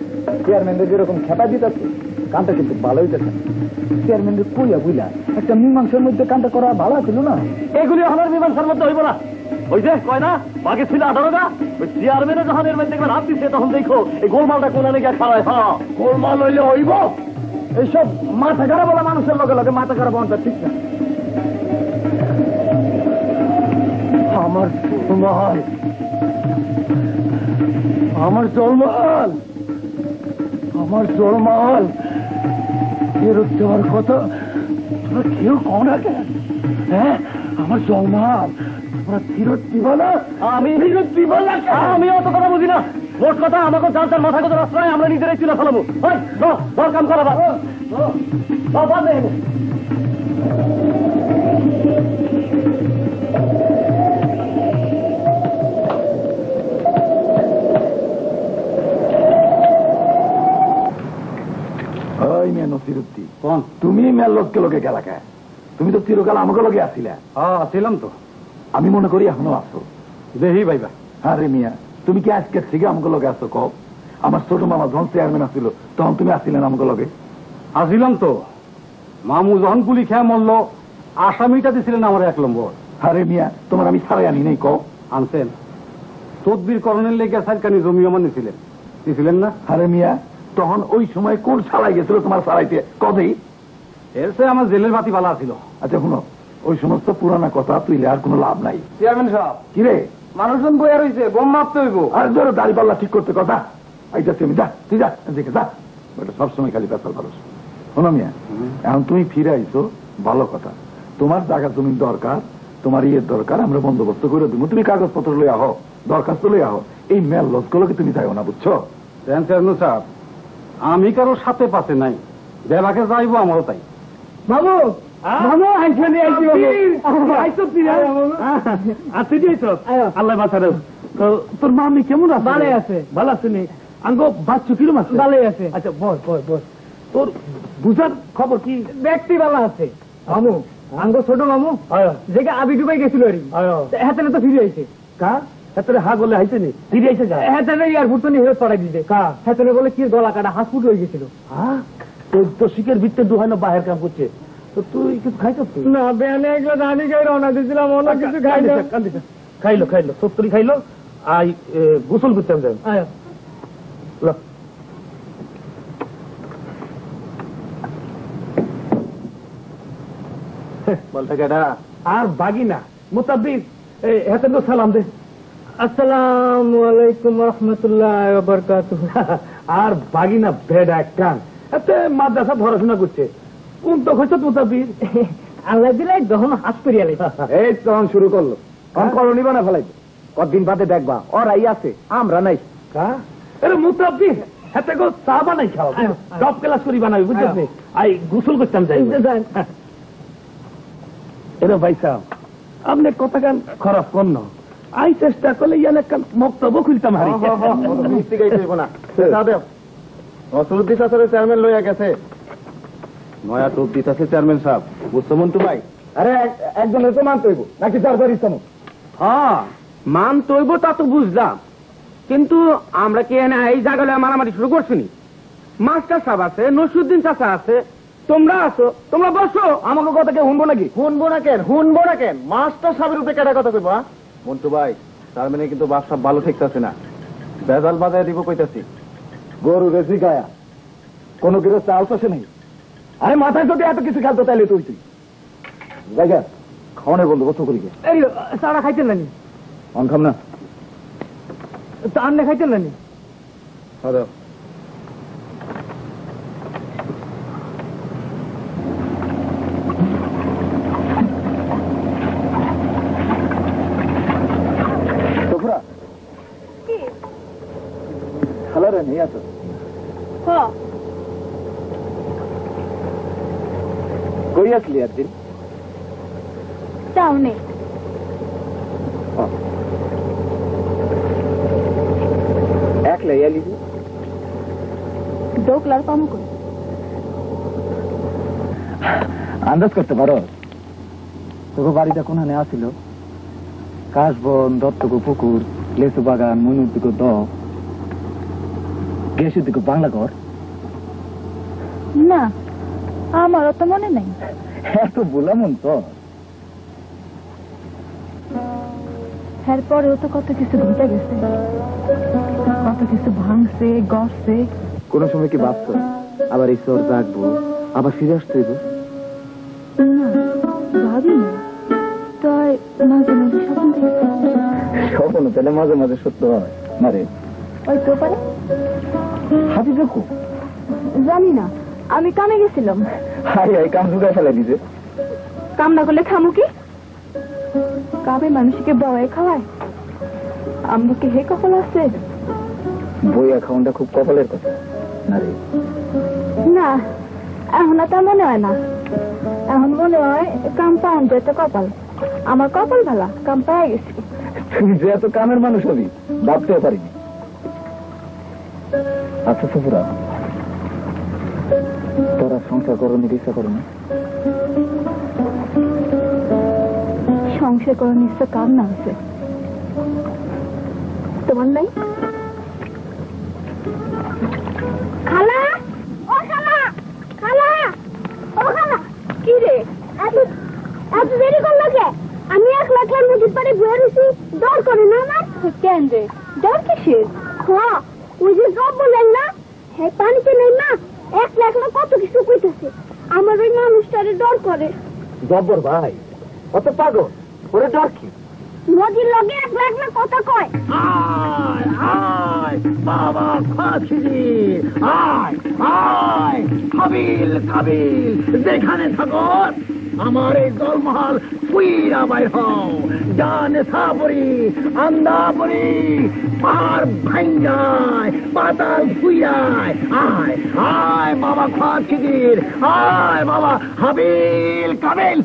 চেয়ারম্যানদের যেরকম খেপা দিতেছে, কানটা কিন্তু ভালো হইতেছে। চেয়ারম্যানদের কইয়া বুঝলা একটা মীমাংসার মধ্যে কানটা করা ভালো ছিল না? এগুলি আমার মীমাংসার মধ্যে হইব না। ওই যে কয় না, বাকি ছিল 18টা। ওই চেয়ারম্যানে যখন এর মধ্যে হাত দিচ্ছে, তখন দেখো এই গোলমালটা কোনানে গিয়ে খাওয়ায়। হ্যাঁ, গোলমাল হইলে হইব। এইসব মাথা খারাপ বলা মানুষের লগে লগে মাথা খারাপ হওয়াটা ঠিক না। আমার জলমহল, আমার জলমহল, আমার জলমহল ফেরত দেওয়ার কথা তোমরা কেউ কও না কেন? হ্যাঁ, আমার জলমহল তোমরা ফেরত দিব না? আমি ফেরত দিব না? আমি অত কথা বুঝি না। মোট কথা, আমাকে জানতাম মাথা কথা রাস্তায় আমরা নিজেরাই চুলে ফেলাবো। কাম করা তুমি মেয়ের লোককে লোকে গেলা কে? তুমি তো চিরকাল আমাকে লোকে আসিলে। ছিলাম তো। আমি মনে করি এখনো আসো। দেহি ভাইবা। হ্যাঁ রে মিয়া, তুমি কি আজকে থেকে আমাকে লোকে আসো? কও, আমার ছোট মামা যখন চেয়ারম্যান আসছিল তখন তুমি আসছিলেন আমাকে লোকে? আসিলাম তো। মামু যখন গুলি খেয়ে মরল, আসামিটা দিছিলেন আমার 1 নম্বর। আরে মিয়া, তোমার আমি ছাড়াই আনি নাই। কও, আনছেন? তদবির করণের লেগে সারকানি জমি আমার দিছিলেন না? আরে মিয়া, তখন ওই সময় কোন ছাড়াই গেছিল তোমার ছাড়াইতে? কবেই এর সে আমার জেলের বাতি বালা ছিল। আচ্ছা শুনো, ওই সমস্ত পুরানা কথা তুইলে আর কোনো লাভ নাই। চেয়ারম্যান সাহেব, কি রে মানুষজন বইয়া রয়েছে, বোম মাপতে হইব। আর ধরো দাড়ি পাল্লা ঠিক করতে কথা। আইতাছি আমি, যা তুই যা দেখে যা। ওটা সবসময় খালি পেশাল মানুষ। শোনো মিয়া, এখন তুমি ফিরে আইছো, ভালো কথা। তোমার জায়গা জমির দরকার, তোমার ইয়ের দরকার, আমরা বন্দোবস্ত করে দিব। তুমি কাগজপত্র লই আহ, দরখাস্ত লই আহ। এই মেল লসগুলোকে তুমি যাইও না, বুঝছো? চেয়ারম্যান সাহেব, আমি কারো সাথে পাশে নাই, যেলাকে যাইবো আমারও তাই। মামু মামু আইছনি আল্লাহ বাঁচারে। তোর মামি কেমন আছে? ভালো আছে। ভালো আছে নি? আঙ্গো বাচ্চু কিরম আছে? ভালোই আছে। আচ্ছা বস বস বস। তোর বুঝার খবর কি? ব্যক্তি ভালো আছে। মামু আঙ্গ ছোট মামু যে আবি ডুবাই গেছিল হাতে তো ফিরে আইছে। কা হাতে হা গলে হাইছে নি? ফিরে আইছে যা হাতে এয়ারপোর্ট তো নিয়ে পড়াই দিতে। কা হাতে বলে কি গলা কাটা হাসপুট হয়ে গেছিল। হ্যাঁ তো শিখের ভিত্তে দুহাই না বাহের কাম করছে। তো তুই কিছু খাইছ? না বেনে এগুলো ধানি খাই রওনা দিয়েছিলাম, অন্য কিছু খাই না। খাইলো খাইলো সত্তরি খাইলো। আই গোসল করতাম যাই। বলতে কেডা? আর বাগিনা মুতাব্বির হাতে তো সালাম দে। আসসালামু আলাইকুম রহমতুল্লাহ বারাকাতুহ। আর বাগিনা ভেড়া কান এতে মাদ্রাসা পড়াশোনা করছে। কোন তো হয়েছে মুতাব্বির? আল্লাহ দিলাই যখন হাত করিয়া লাই। এই তখন শুরু করলো, তখন করণি বানা ফেলাইবে। কতদিন বাদে দেখবা ওরাই আছে, আমরা নাই। আরে মুতাব্বির হাতে গো চা বানাই খাওয়া, টপ ক্লাস করি বানাবি, বুঝছিস? আই গোসল করতাম যাই। এরা ভাই সাহেব আপনি কথা গান খারাপ করন, আই চেষ্টা করলে ইয়ান একটা বক্তব্য খুলতাম হারি। চেয়ারম্যান লইয়া গেছে, নয়া টুপ দিতেছে চেয়ারম্যান সাহেব, বুঝছো মন্টু ভাই? আরে একজনের তো মানতে হইব নাকি চারবার ইচ্ছা? হ্যাঁ মান তৈব তা তো বুঝলাম, কিন্তু আমরা কি এনে এই জায়গায় মারামারি শুরু করছি নি? মাস্টার সাহেব আছে, নসরুদ্দিন চাচা আছে, তোমরা আছো, তোমরা বসো। আমাকে কথা কে শুনবো নাকি? শুনবো না কেন, শুনবো না কেন? মাস্টার সাহেবের উপরে কেটা কথা কইবা? মন্টু ভাই চেয়ারম্যানে কিন্তু বাসা ভালো ঠেকতেছে না, বেজাল বাজায় দিব কইতাছি। গরু রেসি গায়া কোনো গিরো চাল চাষে নেই। আরে মাথায় যদি এত কিছু খেলতো তাইলে তুই জায়গা খাওয়ানোর বন্দোবস্ত করি। এই চারা খাইতেন নানি? অন খাম না চান খাইতেন নানি? খালারে নেই আছো? কই আসলি একদিন? টাউনে। একলাই আলি ডোকলার পামু কই? আন্দাজ করতে পারো তোকে বাড়িটা কোনখানে আসিল? কাশবন, দত্তকু পুকুর, লেসু বাগান, মনুর দিকে দ, গেসুর দিকে বাংলা ঘর। না আমারও তো মনে নাই। এত বললাম তো, এরপরেও তো কত কিছু ঘটে গেছে, কত কিছু ভাঙছে গড়ছে। কোন সময় কি ভাবছো আবার এই চোর জাগবো, আবার ফিরে আসতে হইব? না ভাবি না, তাই মাঝে মাঝে স্বপ্ন দেখছি। স্বপ্ন তাহলে মাঝে মাঝে সত্য হয় না রে? ওই তো পারে। হাতি দেখো জানি না, আমি কামে গেছিলাম। হাই হাই কাম জুড়ে ফেলে দিছে। কাম না করলে খামু কি? কামে মানুষকে বয়ে খাওয়ায়, আমরা কি হে কপাল আছে? বই অ্যাকাউন্টটা খুব কপালের কথা না রে? না এখন তা মনে হয় না, এখন মনে হয় কাম পাওয়া যেত কপাল। আমার কপাল ভালা, কাম পাওয়া গেছি। তুই যে এত কামের মানুষ হবি ভাবতেও পারিনি। আচ্ছা সুপুরা, তোরা সংসার করণির ইচ্ছা করে না? সংসার করার ইচ্ছা কার না আছে? তোমার নাই? খালা, ও খালা, খালা, ও খালা। কি রে এত এত দেরি করলো কে? আমি একলা খেয়ে নদীর পাড়ে বয়ে রয়েছি, ডর করে না আমার? কেন রে ডর কিসের? হ্যাঁ ওই যে সব বলেন না, হ্যাঁ পানিতে নেই না, একলা একলা কত কিছু কইতেছে। আমার ওই মানুষটারে ডর করে। জব্বর ভাই কত পাগল, ওরে ডর কি? নদীর লগে একলা একলা কথা কয়। আয় আয় বাবা ফাঁসি, আয় আয় কাবিল কাবিল, যেখানে থাকো আমার এই জলমহল ফুইরা বাইর হও, জানে সাপরি আন্দাপরি পাহাড় ভাঙ্গায় পাতাল ফুইরায়, আয় আয় বাবা খাওয়ার খিদির, আয় বাবা হাবিল কাবিল,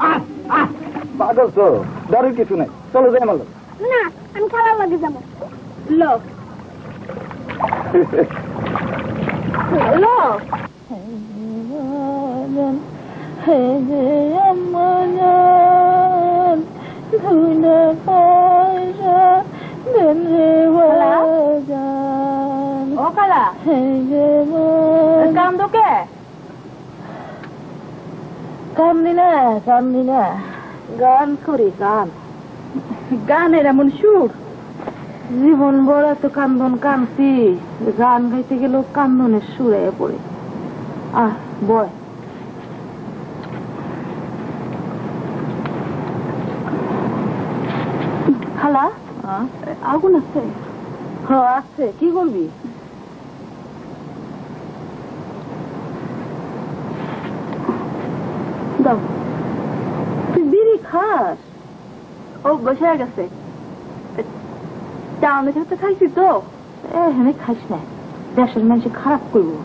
আয় আয়। পাগল তো, ডরের কিছু নাই, চলো যাই আমার। না, আমি খালার লাগে যাবো। লো লো ও খালা, কান্দো কে? কান্দি না, গান করি, গান। গানের এমন সুর, জীবন বড় তো কান্দন কান্দছি, গান গাইতে গেলেও কান্দনের সুরে পড়ে। আহ বয়, খালা আগুন আছে? হ্যাঁ আছে, কি করবি? দাও, তুই বিড়ি খাস? ও বসে গেছে, টাউনে থাকতে খাইছি তো। এখানে খাইস না, দেশের মানুষ খারাপ করবো।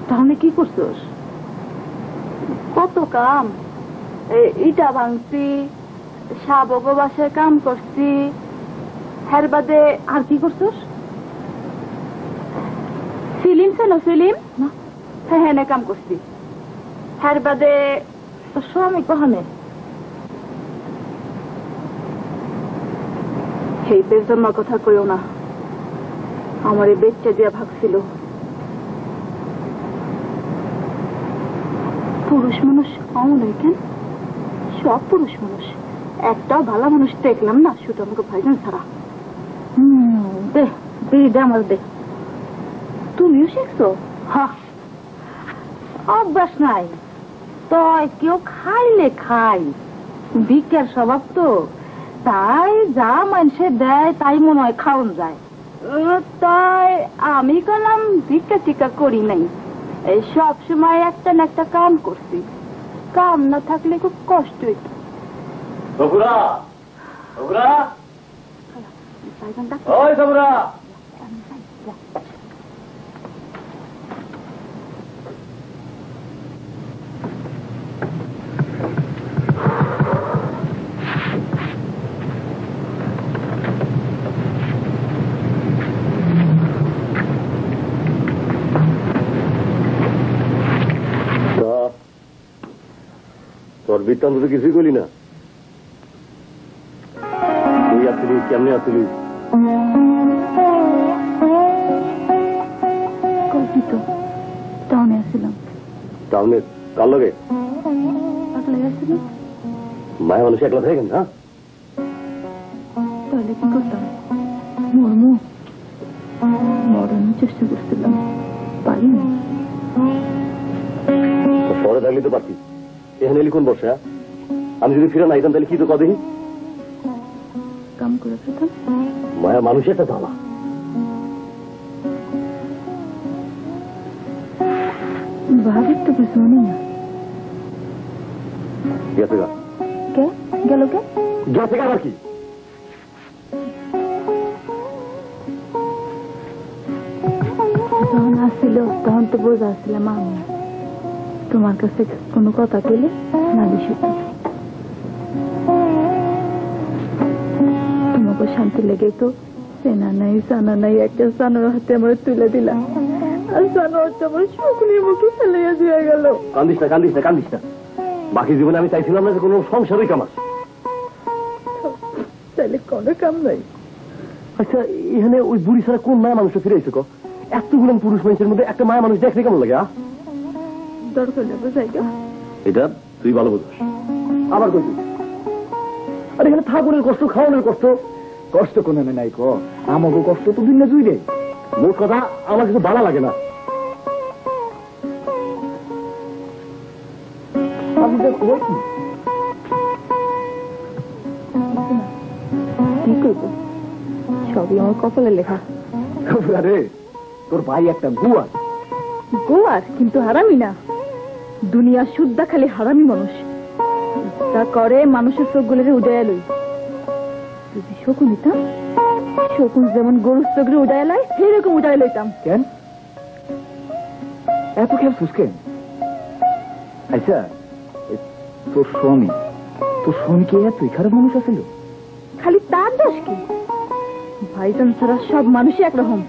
তাহলে কি করছোস? কত কাম, ইটা ভাঙছি, শাবক বাসায় কাম করছি, হের বাদে আর কি করছোস? ফিলিম ছিল, ফিলিম হ্যাঁ কাম করছি। হের বাদে তোর স্বামী কখনে সেই বেজন্মার কথা কইও না, আমার এই বেচ্চা দিয়া ভাগছিল। পুরুষ মানুষ অমন কেন? সব পুরুষ মানুষ, একটাও ভালো মানুষ দেখলাম না, শুধু আমাকে ভাইজান ছাড়া। দে দে আমার দে। তুমিও শিখছো? হ্যাঁ, অভ্যাস নাই তো, কেউ খাইলে খাই, ভিক্ষার স্বভাব তো, তাই যা মানুষে দেয় তাই মনে হয় খাওয়ান যায়। তাই আমি করলাম ভিক্ষা টিকা করি নাই, এই সব সময় একটা না একটা কাম করছি, কাম না থাকলে খুব কষ্ট হইত। তোর বৃত্তান্ত তো কিছুই করলি না, তুই আসলি কেমনে আসলি? কল্পিত টাউনে আসছিলাম। টাউনে কার লগে? একলা আসছিলাম। মায়া মানুষ একলা থাকেন না? তাহলে কি করতাম? মরমু মরানোর চেষ্টা করছিলাম, পারিনি। পরে থাকলে তো পারতি, এখানে এলি কোন বর্ষা? আমি যদি ফিরে না আইতাম তাহলে কি তো কদিন কাম করে খেতাম। মায়া মানুষ একটা জ্বালা। ভাবির তো কিছু নেই না। গেছে গা? কে গেল? কে গেছে গা? কি যখন আসছিল তখন তো বোঝা আসছিলাম আমি, তোমার কাছে কোনো কথা পেলে না বেশি তোমাকে শান্তি লেগে তো চেনা নাই জানা নাই একটা জানোর হাতে আমার তুলে দিলাম, আর জানো হচ্ছে আমার শুকনির মুখে ফেলে দিয়ে গেল। কান্দিস না, কান্দিস না, কান্দিস না। বাকি জীবনে আমি চাইছিলাম না যে কোনো সংসারই কামাস, তাহলে কোনো কাম নাই। আচ্ছা এখানে ওই বুড়ি ছাড়া কোন মায়া মানুষটা ফিরে এসে? এতগুলো পুরুষ মানুষের মধ্যে একটা মায়া মানুষ দেখতে কেমন লাগে? দরকার নেবো জায়গা, এটা তুই ভালো বুঝিস। আবার কইছিস আর এখানে থাকুনের কষ্ট, খাওয়ানোর কষ্ট। কষ্ট কোনো নাই ক, আমাকে কষ্ট তো দিন না জুই রে। মোট কথা আমার কিছু ভালো লাগে না। আমি দেখো কি কি করবো, সবই আমার কপালে লেখা। আরে তোর ভাই একটা গুয়া, গোয়ার কিন্তু হারামি না, দুনিয়া শুদ্ধা খালি হারামি মানুষ। তা করে মানুষের চোখগুলোরে উড়াইয়া লই। যদি শকুন নিতাম, শকুন যেমন গরুর চোখরে উড়াইয়া লয় সেরকম উড়াই লইতাম। কেন এত খেলছিস কেন? আচ্ছা তোর স্বামী কে এতই খারাপ মানুষ আছিল? খালি তার দোষ কি? ভাইজান ছাড়া সব মানুষই একরকম।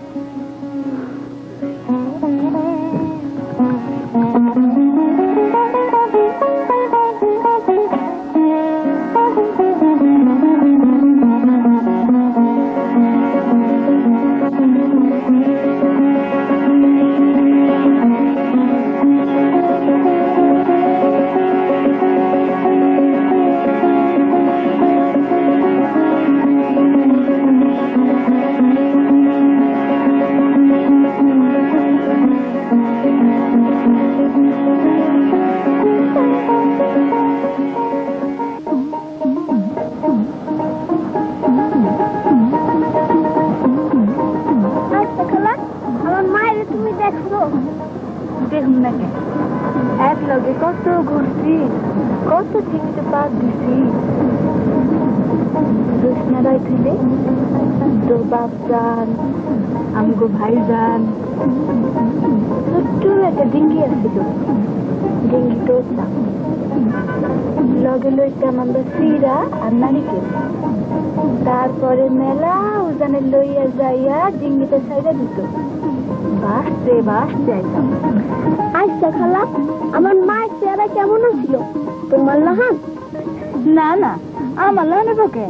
দেখুন না কেন এক লগে কত ঘুরছি, কত চিনতে পার দিছি। রোশনারাই তুলে তোর বাপ যান, আমগো ভাই যান, ছোট্ট একটা ডিঙ্গি আসছিল, ডিঙ্গি তোরতাম লগে লইতাম আমরা সিরা আর নারিকেল। তারপরে মেলা উজানে লইয়া যাইয়া ডিঙ্গিতে সাইডা দিত, বাসতে বাসতে আইতাম। আচ্ছা খালা, আমার মায়ের চেহারা কেমন ছিল? তোমার লাহান? না না, আমার লাহানের পক্ষে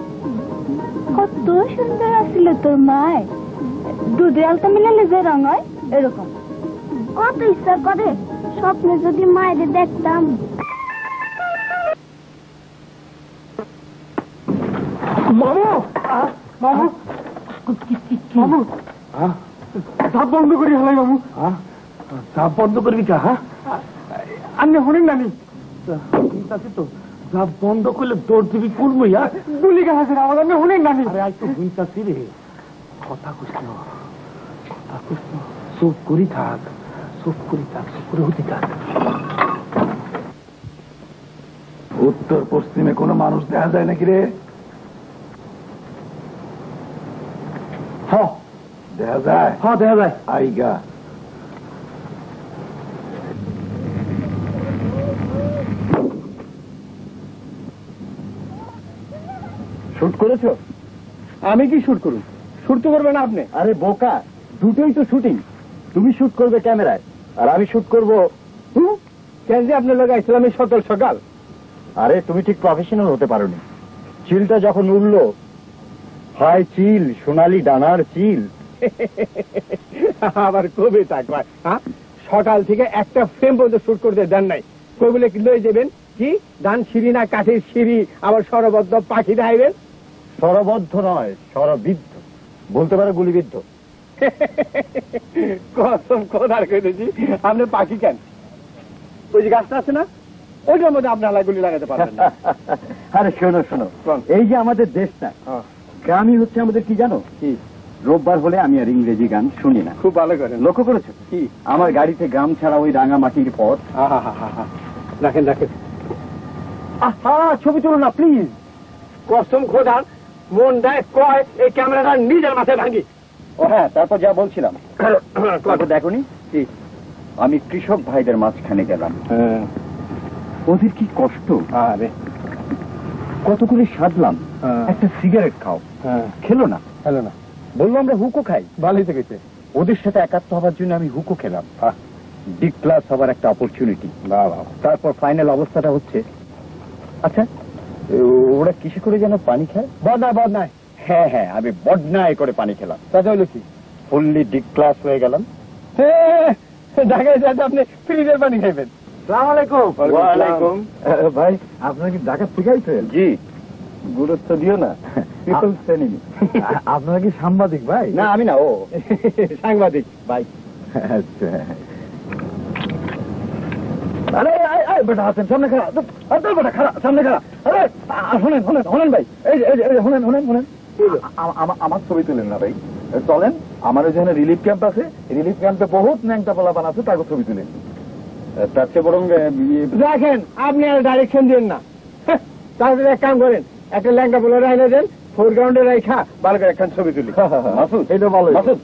কত সুন্দর আসছিল তোর মায়। দুধে আলতা মিলালে যে রং হয় এরকম। কত ইচ্ছা করে স্বপ্নে যদি মায়ের দেখতাম। মামু মামু মামু চাপ বন্ধ করি হলাই মামু। চাপ বন্ধ করবি কা? আমি হরিণ নানি তো চাপ বন্ধ করলে তোর দিবি করবো গুলি গা আছে আমার। আমি হরিণ নানি। আরে আজ তো বুঝতেছি রে, কথা কুসল কথা কুসল, চুপ করি থাক, চুপ করি থাক, চুপ করে হতে থাক। উত্তর পশ্চিমে কোনো মানুষ দেখা যায় নাকি রে? দেখা যায়? হ্যাঁ দেখা যায়। আইগা শুট করেছো? আমি কি শুট করুন? শুট তো করবে না আপনি। আরে বোকা, দুটোই তো শুটিং। তুমি শুট করবে ক্যামেরায় আর আমি শুট করবো। কেন যে আপনার লোক ইসলামী সকাল সকাল? আরে তুমি ঠিক প্রফেশনাল হতে পারোনি। চিলটা যখন উঠলো, হায় চিল, সোনালি ডানার চিল। আবার কবে থাকবে? সকাল থেকে একটা ফ্রেম পর্যন্ত শুট করতে দেন নাই। কই বলে লয়ে যাবেন কি ধান সিঁড়ি না কাঠের সিঁড়ি, আবার সরবদ্ধ পাখি দেখাইবেন। সরবদ্ধ নয়, সরবিদ্ধ, বলতে পারো গুলিবিদ্ধ। কসম খোদার কইতেছি, আপনি পাখি কেন? ওই যে গাছটা আছে না, ওইটার মধ্যে আপনি আলা গুলি লাগাতে পারবেন না। আরে শোনো শোনো, এই যে আমাদের দেশটা, গ্রামই হচ্ছে আমাদের কি জানো? কি? রোববার হলে আমি আর ইংরেজি গান শুনি না। খুব ভালো করেন। লক্ষ্য করেছো কি? আমার গাড়িতে গ্রাম ছাড়া ওই রাঙা মাটির পথ। রাখেন রাখেন। ছবি তুলো না প্লিজ। কসম খোদার মন দেয় কয় এই ক্যামেরাটা নিজের মাথায় ভাঙি। ও হ্যাঁ, তারপর যা বলছিলাম দেখোনি? আমি কৃষক ভাইদের মাঝখানে গেলাম। ওদের কি কষ্ট, আরে কত করে সাধলাম। একটা সিগারেট খাও, খেলো না। খেলো না, বললো আমরা হুকো খাই। ভালোই তো গেছে। ওদের সাথে একাত্ম হবার জন্য আমি হুকো খেলাম। ডি ক্লাস হবার একটা অপরচুনিটি। তারপর ফাইনাল অবস্থাটা হচ্ছে, আচ্ছা ওরা কিসে করে যেন পানি খায়? বদনায়। হ্যাঁ হ্যাঁ, আমি বদনায় করে পানি খেলাম। তাতে হলো কি? ফুললি ডি ক্লাস হয়ে গেলাম। ঢাকায় যাতে আপনি ফ্রিজের পানি খাইবেন। ওয়ালাইকুম। ভাই আপনার কি ঢাকা শিখাইছেন? জি। গুরুত্ব দিও না, পিপল শ্রেণী। আপনারা কি সাংবাদিক ভাই? না আমি না, ও সাংবাদিক ভাই। আচ্ছা। আরে বেটা আছেন সামনে খারাপ, বেটা খারাপ সামনে খারাপ। আরে শোনেন শোনেন শোনেন ভাই, এই শোনেন শোনেন শোনেন, আমার ছবি তুলেন না ভাই। চলেন, আমার ওইখানে রিলিফ ক্যাম্প আছে, রিলিফ ক্যাম্পে বহুত ন্যাংটা পোলাপান আছে, তাকে ছবি তুলেন। তার চেয়ে বরং রাখেন, আপনি আর ডাইরেকশন দিন না। তাহলে এক কাম করেন, একটা ল্যাংটা বলে আইনে দেন, ফোরগ্রাউন্ডে রেখা ভালো করে একখান ছবি তুলি। মাসুদ, এটা ভালো। মাসুদ,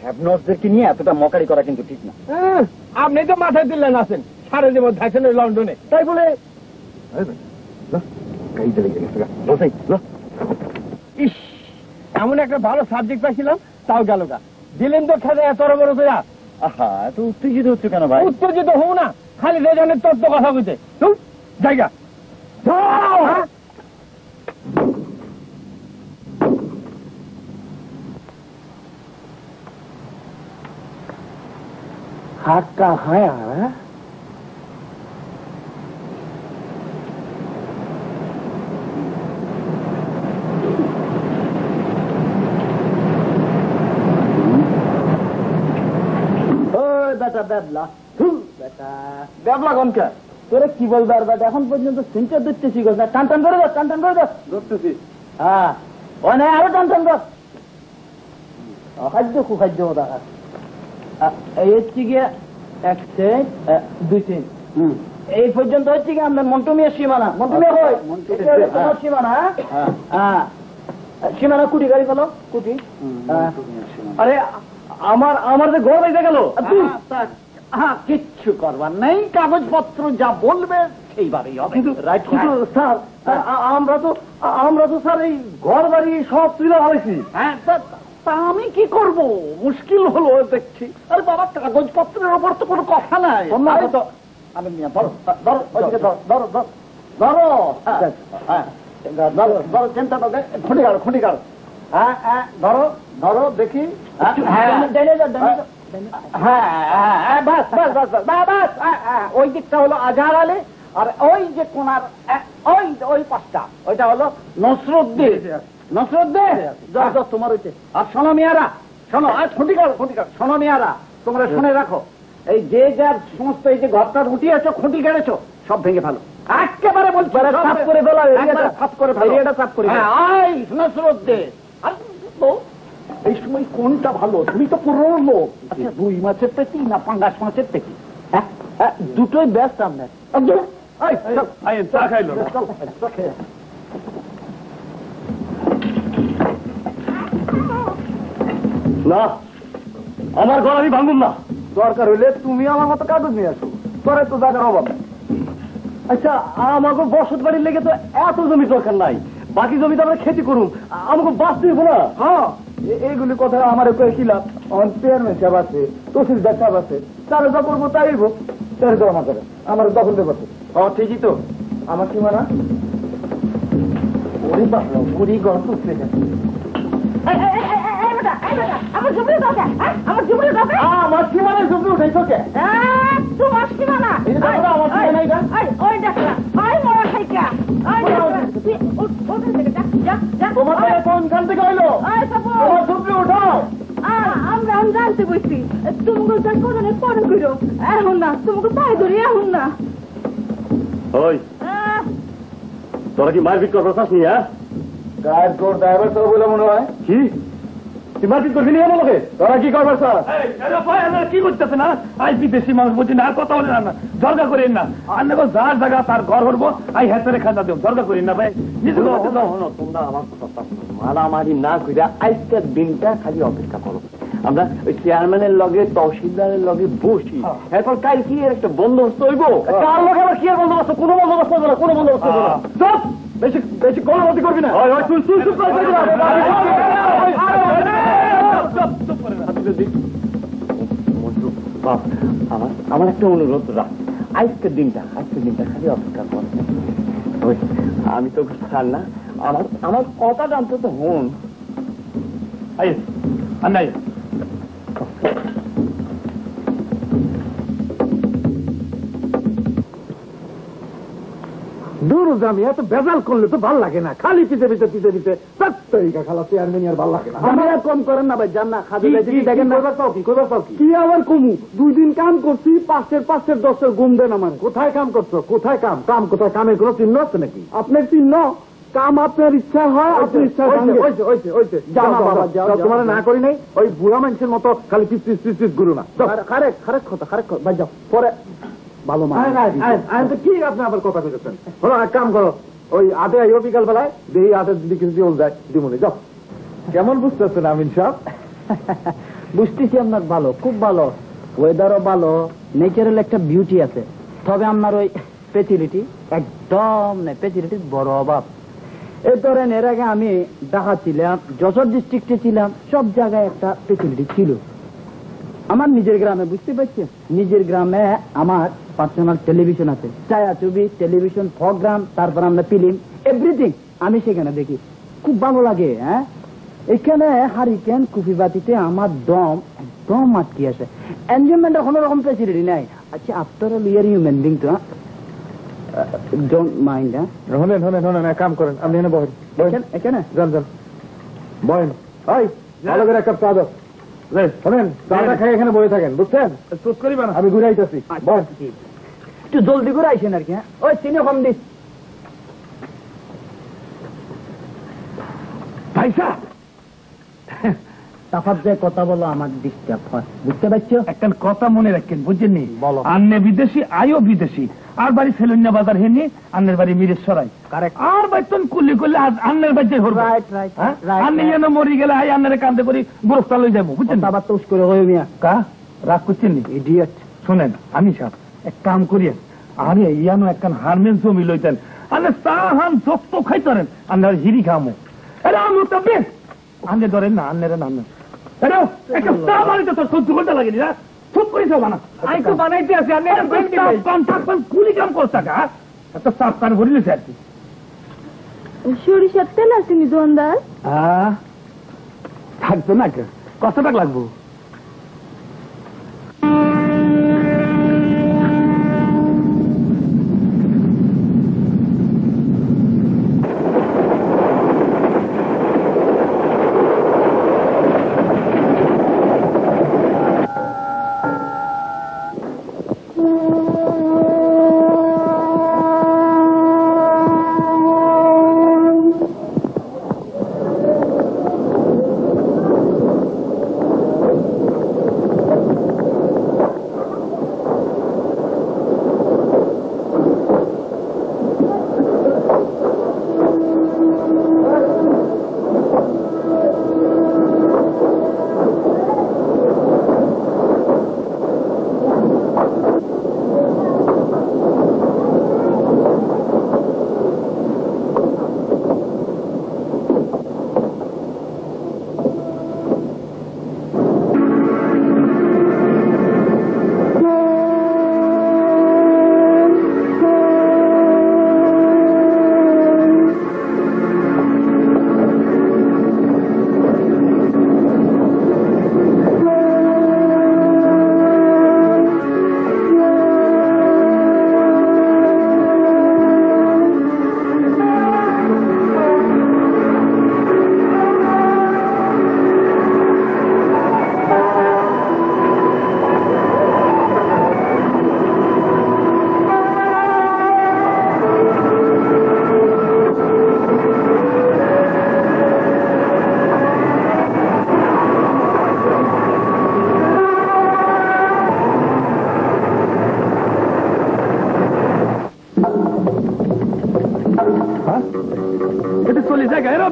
হ্যাপনসদেরকে নিয়ে এতটা মকারি করা কিন্তু ঠিক না। আপনি তো মাথায় দিলেন আছেন, সারা জীবন থাকছেন লন্ডনে, তাই বলে ইস, এমন একটা ভালো সাবজেক্ট পাইছিলাম, তাও গেল গা। দিলেন তো খেলে এত বড় করে। আহা, এত উত্তেজিত হচ্ছে কেন ভাই? উত্তেজিত হও না, খালি রেজনের তত্ত্ব কথা বলতে জায়গা। হাক্কা হায়া তোরে কি বলবে আর বেটা, এখন পর্যন্ত সিনটা ধরতেছি গো, টান টান করে দাও, টান টান করে দাও, ধরতেছি। হ্যাঁ, ও নাই, আরো টান টান কর। খাদ্য কুখাদ্য দেখা এই হচ্ছে গিয়ে 1 সেট 2 সেট এই পর্যন্ত হচ্ছে কি আপনার মন্টু মিয়া সীমানা। মন্টু মিয়া হয় তোমার সীমানা। হ্যাঁ, সীমানা কুটি গাড়ি গেল কুটি। আরে আমার যে ঘর বাইতে গেল, কিচ্ছু করবার নেই, কাগজপত্র যা বলবে সেইভাবেই হবে। কিন্তু স্যার, আমরা তো স্যার এই ঘর বাড়ি সব তুলে ভাবেছি। হ্যাঁ, তা আমি কি করব, মুশকিল হলো দেখছি। আরে বাবা, কাগজপত্রের ওপর তো কোনো কথা নাই। ধরো চিন্তা খুঁটি গাড়ো, খুঁটি গাড়ো। হ্যাঁ হ্যাঁ, ধরো ধরো দেখি। হ্যাঁ, বাস বাস বাস বাস, ওই দিকটা হলো আজহার আলী, আর ওই যে কোনার ওই পাশটা ওইটা হলো নসরুদ্দিন। নসরুদ্দিন তোমার হইতে। আর শোনো মিয়ারা, শোনো, আজ খুঁটি কাড়ো, খুঁটি কাড়ো। শোনো মিয়ারা, তোমরা শুনে রাখো, এই যে যার সমস্ত এই যে ঘরটা উঠিয়েছো, খুঁটি কেড়েছো, সব ভেঙে ফেলো একেবারে। বলছি সাফ করে ফেলো, সাফ করে ফেলো, এরিয়াটা সাফ করে ফেলো। নসরুদ্দিন, এই সময় কোনটা ভালো? তুমি তো পুরো লোক। আচ্ছা, রুই মাছের পেটি না পাঙ্গাস মাছের পেটি? দুটোই বেস্ট আপনার। না, আমার ঘর আমি ভাঙুন না। দরকার হইলে তুমি আমার মতো কাগজ নিয়ে আসো, তোরে তো জায়গার অভাব। আচ্ছা, আমাকে বসত বাড়ির লেগে তো এত জমি দরকার নাই, বাকি জমিতে আমরা খেতে করুন, আমাকে বাঁচতে হবো না। হ্যাঁ, এইগুলি কথা আমার খিলাফ। আমার চেয়ারম্যান সাহেব আছে, তহসিলদার সাহেব আছে, তারা যা করবো তাই জমা করে আমার দখল দেবো। হ্যাঁ, ঠিকই তো। আমার সীমানা ওই বাপরা বুড়ি গল্প আমার সীমানায় জমি উঠেছো কে? তোমার সীমানা তোমার কোনখান থেকে হইলো? তোমার জমি উঠাও। আমরা জানতে বসছি, তোমাকে কোনে পরে করো এখন না, তোমাকে পায়ে ধরি এখন না। ওই তোরা কি মারপিট করবো চাস নি? হ্যাঁ, গায়ের জোর ড্রাইভার তো বলে মনে হয়। কি তুই মারপিট করবি নি আমাকে? তোরা কি করবে স্যার? কি করতেছে না? আই বিদেশি মানুষ বলছি না, আর কথা বলে না, দরকার করেন না। আর দেখো যার জায়গা তার ঘর হরবো, আই হেতারে খাজা দেব, দরকার করেন না ভাই। তোমরা আমার কথা মারামারি না করে আজকের দিনটা খালি অপেক্ষা করো। আমরা ওই চেয়ারম্যানের লগে তহসিলদারের লগে বসি, এরপর কাল কি একটা বন্দোবস্ত হইব। কার লগে আবার কি আর বন্দোবস্ত? কোনো বন্দোবস্ত হবে না, কোনো বন্দোবস্ত হবে না। চুপ, বেশি বেশি কলমতি করবি না। আমার একটা অনুরোধ রাখ, আজকের দিনটা খালি অপেক্ষা কর। আমি তো ছাড় না, আমার কথাটা অন্তত হন। দূর জামি, এত বেজাল করলে তো ভাল লাগে না, খালি পিছে পিছে পিছে পিছে তরিকা খালা চেয়ারম্যান আর ভাল লাগে না। আমি আর কম করেন না ভাই, যান না খাজু দেখেন না। কি আমার কমু? 2 দিন কাম করছি, 5-10 গুম দেন আমার। কোথায় কাম করছো? কোথায় কাম? কোথায়? কামের কোনো চিহ্ন আছে নাকি? আপনার চিহ্ন? কাম আপনার ইচ্ছা হয়, আপনার ইচ্ছা তোমার না করি নাই। ওই বুড়া মানুষের মতো খালি পিস পিস পিস পিস ঘুরো না। খারেক কথা ভাই যাও, পরে ভালো মানে ঠিক আপনি আবার কথা বলেছেন। হলো, এক কাম করো, ওই আটে আইও বিকাল বেলায় দেখি আটের দিকে যদি ওল যায় দিমনে যাও। কেমন বুঝতেছেন আমিন সাহেব? বুঝতেছি আপনার ভালো, খুব ভালো, ওয়েদারও ভালো, নেচারাল একটা বিউটি আছে। তবে আপনার ওই ফেসিলিটি একদম নেই, ফেসিলিটির বড় অভাব। এই ধরেন এর আগে আমি ঢাকা ছিলাম, যশোর ডিস্ট্রিক্টে ছিলাম, সব জায়গায় একটা ফেসিলিটি ছিল। আমার নিজের গ্রামে, বুঝতে পারছেন, নিজের গ্রামে আমার পার্সোনাল টেলিভিশন আছে, ছায়াছবি, টেলিভিশন প্রোগ্রাম, তারপর আমরা ফিল্ম, এভরিথিং আমি সেখানে দেখি, খুব ভালো লাগে। হ্যাঁ, এখানে হারিকেন কুফিবাতিতে আমার দম একদম আটকে আসে। এনজয়মেন্টের কোনো রকম ফেসিলিটি নাই। আচ্ছা, আফটার অল ইয়ার হিউম্যান বিং তো, ডোন্ট মাইন্ড। হলেন এক কাম করেন, আপনি এখানে বহেন, এখানে যান বহেন। ওই ভালো করে এক কাপ চা দাও। শোনেন, চাটা খাই এখানে বসে থাকেন, বুঝছেন? আমি ঘুরে আইতেছি। বল, একটু জলদি করে আইসেন আর কি। হ্যাঁ, ওই চিনি কম দিস। পয়সা তাফাত যে কথা বলো আমার ডিস্টার্ব হয়, বুঝতে পারছো? একটা কথা মনে রাখেন, বুঝছেন? বলো। আন্নে বিদেশি, আইও বিদেশি। আর বাড়ি সেলুনিয়া বাজার হেনি, আন্নের বাড়ি মিরেশ্বরাই। আর বাইতন কুলি করলে আন্নের বাড়ি হরবে। আন্নে যেন মরি গেলে আই আন্নের কান্দে করি গোরস্তা লই যাবো, বুঝছেন? আবার তো করে হয়ে মিয়া কা রাগ করছেন নি? ইডিয়েট। শোনেন, আমি সাহেব এক কাম করিয়েন, আরে ইয়ানো একখান হারমেন জমি লইতেন, আন্নে সাহান যত খাইতেন আন্নার হিরি খামো। আরে আমি তো বেশ আন্নে ধরেন না, আন্নের না আন্নের একটা চা বানাইতে তোর সহ্য করতে লাগেনি না? চুপ করিস বানা, আমি তো বানাইতে আছি। কুলি কাম করছ টাকা একটা চাপ কান ভরিলেছে আর কি। সরিষার তেল আসেনি দোকানদার? থাকতো না, কত টাকা লাগবো?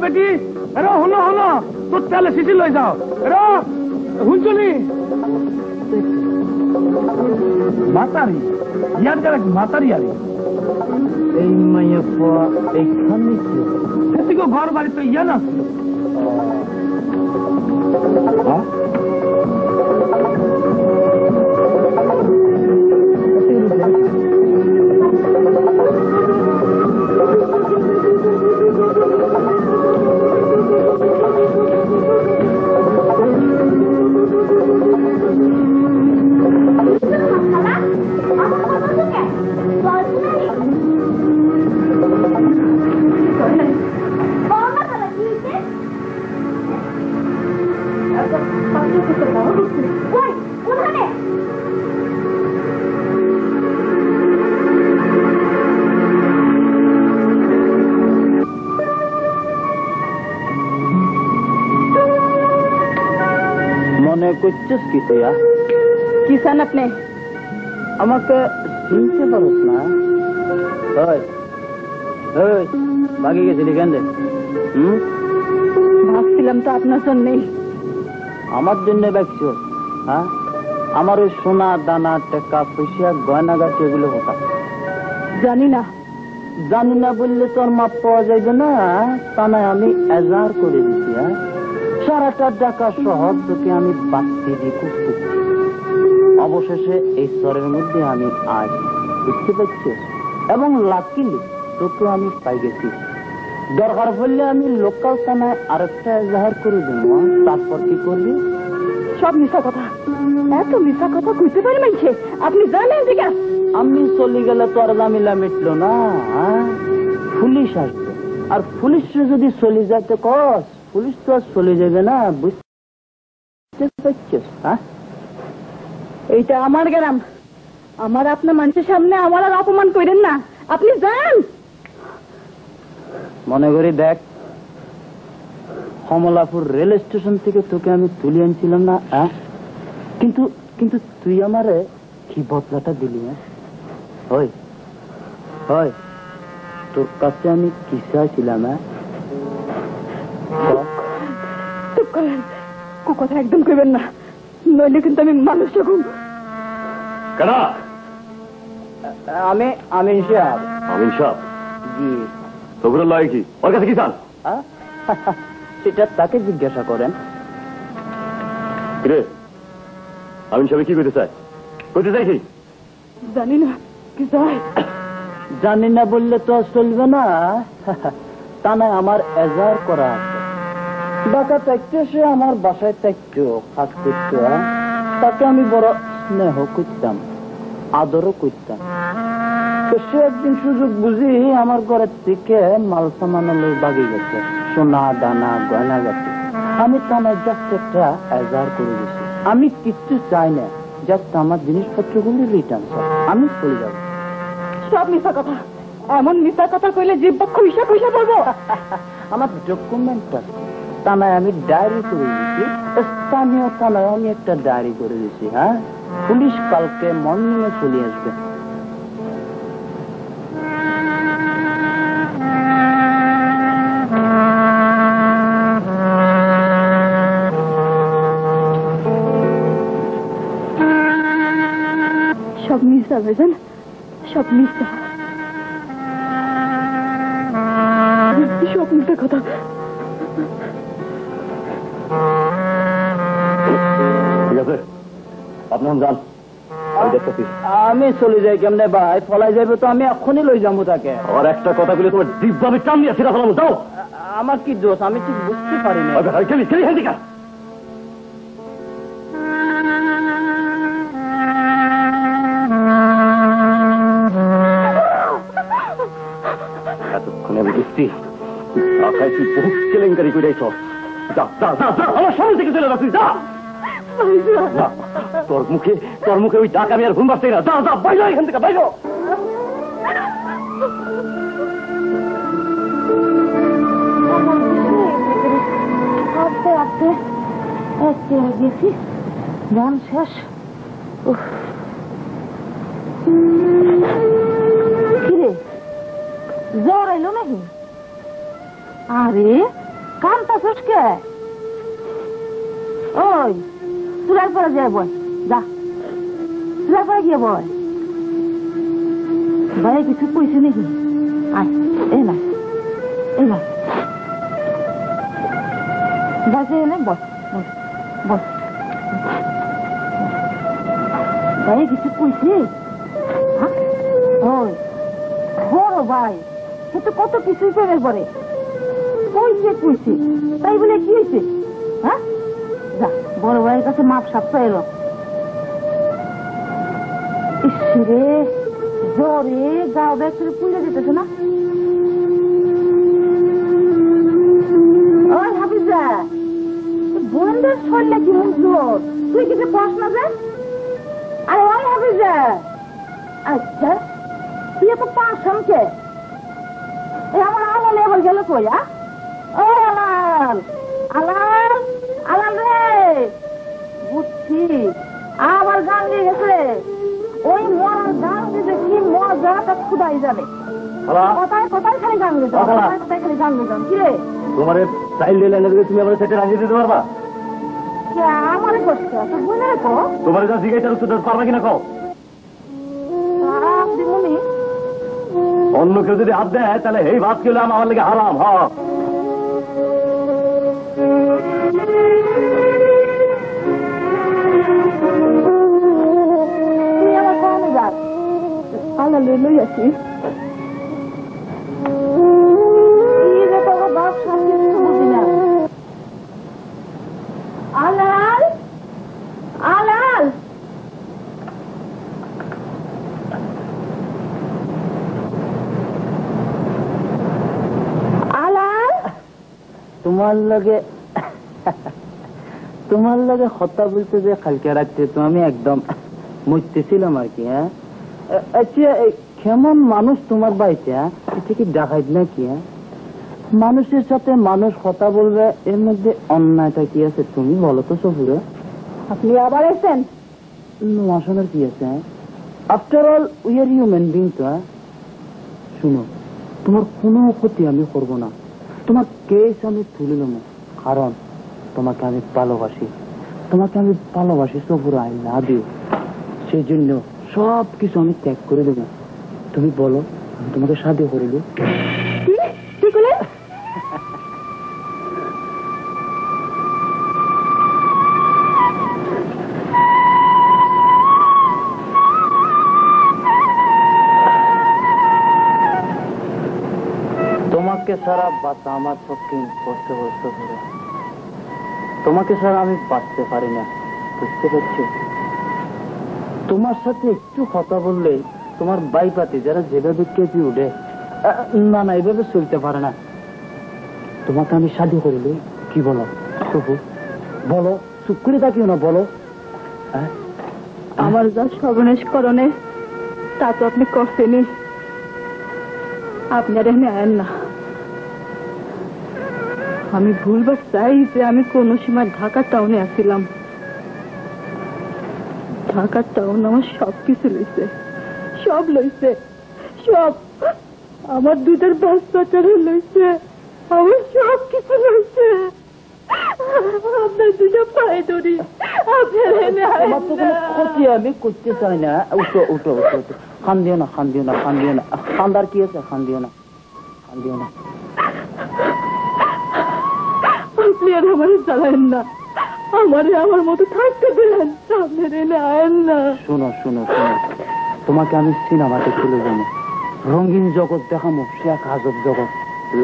বেটি এরা হলো হলো তোর তেলে শিশি লই যাও এরা হুঞ্চলি মাতারি ইয়ার যারা মাতারি আরে এই মাইয়া এইখানে সেদিকে ঘর বাড়ি তো ইয়া না মনে করছিস কি তোয়া কি চান আপনি? আমাকে চিনতে পারস না? বাকি গেছিলি কেন রে? ভাবছিলাম তো আপনার জন্যই। আমার জন্য দেখছো? হ্যাঁ, আমার ওই সোনা দানা টাকা পয়সা গয়নাগাটি এগুলো কোথায়? জানি না। জানি না বললে তোর মাপ পাওয়া যাবে না। তা নয় আমি এজার করে দিচ্ছি। হ্যাঁ, সারাটা টাকা শহর তোকে আমি বাড়তি দিয়ে করতেছি। অবশেষে এই স্তরের মধ্যে আমি আজ বুঝতে পারছি, এবং লাকিলি তোকে আমি পাই গেছি। দরকার পড়লে আমি লোকাল থানায় আরেকটা এজাহার করে দেবো। তারপর কি করবি? সব মিশা কথা। এত মিশা কথা কইতে পারি মাইছে। আপনি জানেন ঠিক আছে? আমি চলে গেলে তোর জামিলা মিটলো না। পুলিশ আসবে, আর পুলিশ যদি চলে যাইতে কস, পুলিশ তো আর চলে যাবে না। বুঝতে পারছিস? হ্যাঁ, এইটা আমার গ্রাম। আমার আপনার মানুষের সামনে আমার আর অপমান করেন না। আপনি যান। মনে করি দেখ, কমলাপুর রেল স্টেশন থেকে তোকে আমি তুলে আনছিলাম না। কিন্তু কিন্তু তুই আমারে কি বদলাটা দিলি? হয় হয়, তোর কাছে আমি কি চাইছিলাম? চুপ করেন, কথা একদম কইবেন না, নইলে কিন্তু আমি মানুষ হব। আমি আমিন সাহেব। আমিন সাহেব? জি। তোর লয় কি? ওর কাছে কি চান? সেটা তাকে জিজ্ঞাসা করেন। রে, আমিন সাহেব কি করতে চাই? করতে চাই কি? জানি না কি চাই। জানি না বললে তো চলবে না। তা না, আমার এজার করা আছে। ডাকা থাকতে সে আমার বাসায় থাকতো, কাজ করতো। তাকে আমি বড় স্নেহ করতাম, আদরও করতাম। সে একদিন সুযোগ বুঝি আমার ঘরের থেকে মাল সামান বাগি গেছে, সোনা দানা গয়না গেছে। আমি থানায় জাস্ট একটা এজার করে দিয়েছি। আমি কিচ্ছু চাই না, জাস্ট আমার জিনিসপত্রগুলি রিটার্ন চাই। আমি চলে যাব। সব মিশা কথা। এমন মিশা কথা কইলে জিব্বা খুইসা খুইসা বলবো। আমার ডকুমেন্ট আছে, থানায় আমি ডায়েরি করে দিয়েছি। স্থানীয় থানায় আমি একটা ডায়েরি করে দিয়েছি। হ্যাঁ, পুলিশ কালকে মর্নিং এ চলে আসবে। সব মিশা ভাইজান, সব মিশা, সব মিশা কথা। ঠিক আছে, আপনার যান। আমি চলে যাই কেমনে ভাই? ফলাই যাবে তো আমি এখনই লই যাবো তাকে। আর একটা কথা বলে তোমার জিভ আমি টান দিয়ে সেটা ফেলাবো। যাও। আমার কি দোষ? আমি ঠিক বুঝতে পারি না। খেলি খেলি হ্যান্ডিকা। এতক্ষণে আমি বুঝছি ঢাকায় তুই বহু কেলেঙ্কারি করে যা যা যা যা, আমার সামনে থেকে চলে যাচ্ছিস। যা, তোর মুখে ওই ডাক আমি আর ঘুম পাচ্ছি না। যা যা, বাইরে এখান থেকে, বাইরে। আস্তে আস্তে গেছি, গান শেষ। কিরে, জ্বর এলো নাকি? আরে কানটা কে? ওই চুলার পরে যায় বয়, যা চুলার পরে গিয়ে বয়। ভাই কিছু কইছে নাকি? আয়, এই না এই না, বাসে এনে বস বস। ভাই কিছু কইছে? ওই বড় ভাই, সে তো কত কিছুই প্রেমের পরে কইছে কইছে, তাই বলে কি হয়েছে? হ্যাঁ, যা বড় ভাইয়ের কাছে মাপ সাপটা এলো। ইসরে জ্বরে গাও ব্যাগ করে পুড়ে যেতেছে না? ওই হাফিজা, বোনদের শরীরে কি জ্বর, তুই কিছু কস না যে? আরে ওই হাফিজা, আচ্ছা তুই এত পাশামকে আমার আলাল এবার গেল কই? ও আলাল, আলাল আলাল রে, বুঝছি আবার গান দিয়ে গেছে। ওই মরার গান দিতে কি মজা তা খুদাই জানে। কোথায় কোথায় খালি তোমার চাইল্ড লাইনে তুমি আমার সেটা রাখিয়ে দিতে পারবা? তোমার যা জিজ্ঞাসা পারবা কিনা কও? অন্য কেউ যদি হাত দেয় তাহলে এই ভাত খেলে আমার লেগে হারাম। আলাল আলাল তোমার লগে কথা বলতে যে কালকে রাখতে তো আমি একদম মরতেছিলাম আর কি। হ্যাঁ আচ্ছা, কেমন মানুষ তোমার বাড়িতে? এটা কি ডাকাইত নাকি? মানুষের সাথে মানুষ কথা বলবে, এর মধ্যে অন্যায়টা কি আছে তুমি বলো তো সফুরে? আপনি আবার এসেছেন? আসনের কি আছে? After all we are human being তো। শুনো, তোমার কোনো ক্ষতি আমি করবো না, তোমার কেস আমি তুলে নেবো, কারণ তোমাকে আমি ভালোবাসি সফুরে, আই লাভ ইউ। সেই জন্য সব কিছু আমি ত্যাগ করে দেবো। তুমি বলো, আমি তোমাকে শাদি করিল। কি করলে? তোমাকে ছাড়া বাঁচা আমার পক্ষে ইম্পসিবল সফুরে। তোমাকে ছাড়া আমি বাঁচতে পারি না, বুঝতে পারছো? তোমার সাথে একটু কথা বললে তোমার বাইপাতে যারা যেভাবে কেঁপে উঠে, না না এভাবে চলতে পারে না। তোমাকে আমি শাদি করিলে কি বলো সফু? বলো, চুপ করে থাকিও না, বলো। আমার যা সর্বনাশ করণে তা তো আপনি করছেনই, আপনার এখানে আয়েন না। আমি ভুলবার চাই যে আমি কোন সময় ঢাকা টাউনে আসছিলাম। ঢাকা টাউন আমার সবকিছু লইছে, সব আমার দুধের বাচ্চাটারে লইছে, আমার সব কিছু লইছে। আপনার দুটো পায়ে ধরি, আপনার এনে ক্ষতি আমি করতে চাই না। উঠো উঠো উঠো উঠো, খান দিও না, খান্দার কি আছে? খান দিও না। আপনি আর আমার জ্বালেন না, আমার মতো থাকতে দিলেন, আপনার এনে আয়েন না। শোনো, তোমাকে আমি সিনেমাতে চলে যাবো, রঙিন জগৎ দেখাবো, সে এক আজব জগৎ,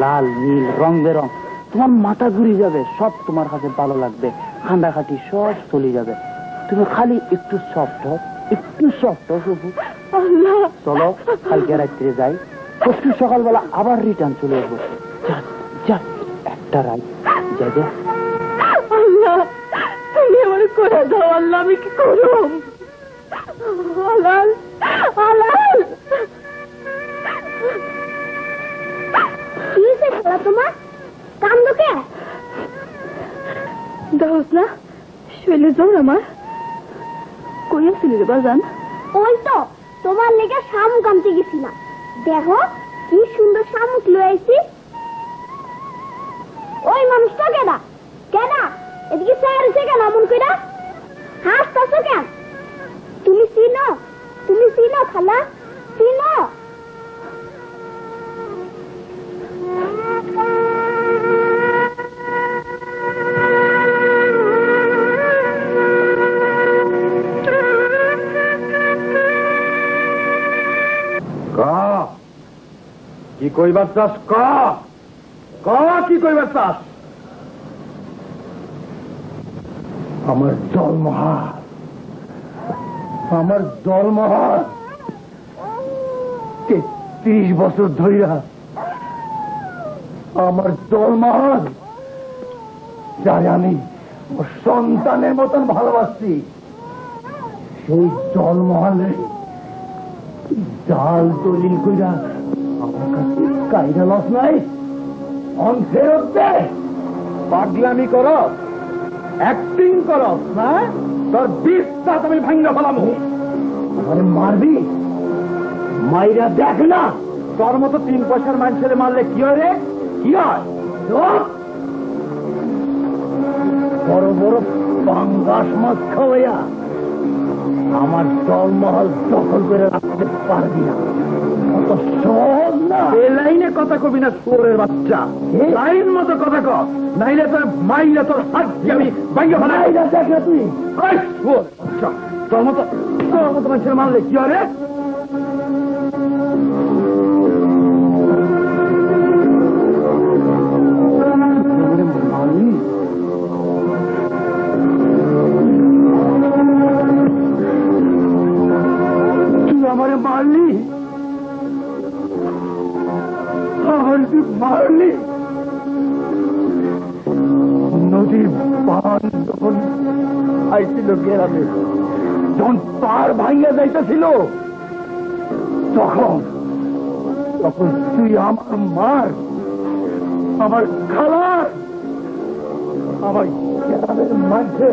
লাল নীল রং বেরং, তোমার মাথা ঘুরে যাবে, সব তোমার কাছে ভালো লাগবে, খান্ডাখাটি সব চলে যাবে। তুমি খালি একটু সফট হও শুধু। চলো কালকে রাত্রে যাই, পরশু সকালবেলা আবার রিটার্ন চলে আসবো। একটা রাত যাবে। আল্লাহ, তুমি আমার করে দাও আল্লাহ, আমি কি করব? আলাল কি হয়েছে খালা তোমার? কান্দো কে? দেখোস না শৈলে জ্বর আমার। কই আসলি রে বাজান? ওই তো তোমার লেগে শামুক আনতে গেছিলাম, দেখো কি সুন্দর শামুক লয়ে আইছি। ওই মানুষটা কেডা? এদিকে স্যারছে কেন এমন কইরা? হাসতাছো কেন? তুমি চিনো খালা? চিনো? কি কইবার চাস? কি কইবার চাস? আমার জলমহাল 33 বছর ধইরা আমার জলমহাল, যারে আমি সন্তানের মতন ভালোবাসছি, সেই জলমহালে জাল দলিল কইরা আমার কাছে কাইরা লস নাই। ফেরত দে। পাগলামি কর, অ্যাক্টিং কর না? তোর বিশ্বাস আমি ভাঙ্গা ফেলাম। আমারে মারবি? মাইরা দেখ না তোর মতো 3 পয়সার মানুষের মারলে কি হয় রে? কি হয়? বড় বড় পাঙ্গাস মাছ খাওয়াইয়া আমার জলমহল দখল করে রাখতে পারবি না, অত সহজ না। এ লাইনে কথা কবি না শুয়োরের বাচ্চা, লাইন মতো কথা ক, নাইলে তোর মাইলে তোর হাত দিয়ে আমি বাইরে ফেলাই। দেখে তুই শুয়োর বাচ্চা, তোর মতো মানুষের মারলে কি হয় রে? আমারে মারলি, আমার তুই মারলি। নদীর বান যখন আইছিল গেরামে, যখন পার ভাইয়া যাইতেছিল, তখন তুই আমার মার, আমার খালার, আমার গেরামের মাঝে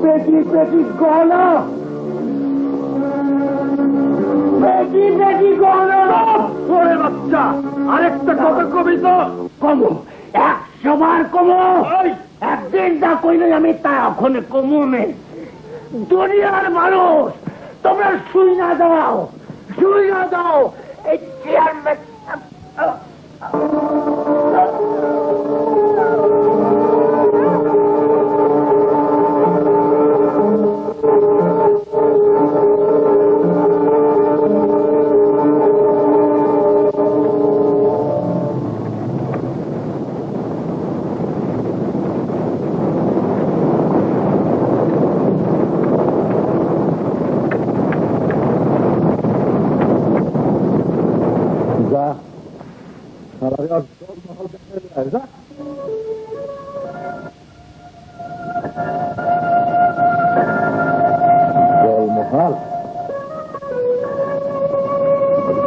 পেটি পেটি গলা, বাচ্চা। আরেকটা কথা কবি তো কমো, 100 বার কমো। একদিন যা কইলে আমি তা ওখানে কমো নেই। দুনিয়ার মানুষ তোমরা শুই না দাও, শুই না দাও। এই চেয়ারম্যান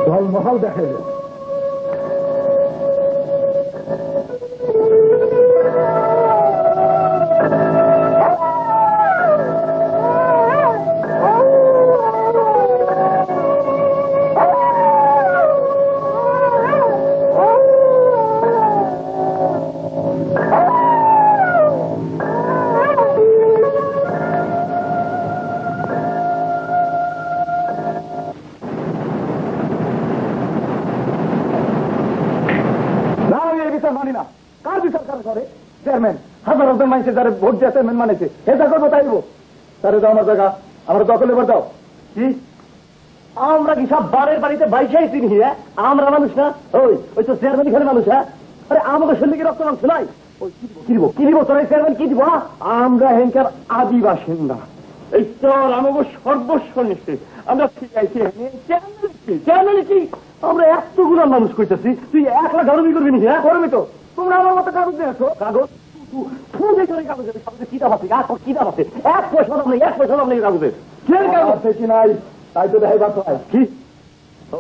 জলমহল দেখে মানি না। কার বিচার কার করে? চেয়ারম্যান, হাজার হাজার মানুষের যারা ভোট দিয়ে চেয়ারম্যান মানেছে, এ জায়গা কোথায় দেবো? তারে দাও আমার জায়গা, আমার দখলে এবার দাও। কি আমরা কি সব বারের বাড়িতে বাইশাই চিনি? হ্যাঁ, আমরা মানুষ না? ওই তো চেয়ারম্যান এখানে মানুষ। হ্যাঁ, আরে আমাকে শরীরে কি রক্ত মাংস নাই? কি দিব তোর এই চেয়ারম্যান? কি দিব? আমরা হেনকার আদি বাসিন্দা, এই চর আমাকে সর্বস্ব নিশ্চিত। আমরা ঠিক আছি, আমরা এতগুলো মানুষ করতেছি, তুই 1 লাখ গাড়ি করবি নি? হ্যাঁ করবি তো। তোমরা আমার মতো কাগজ নিয়ে আসো। কাগজ কি দাম আছে? 1 পয়সা দাম নেই, 1 পয়সা দাম নেই কাগজের। কাগজ বেশি নাই, তাই তো দেখাই বাদ। কি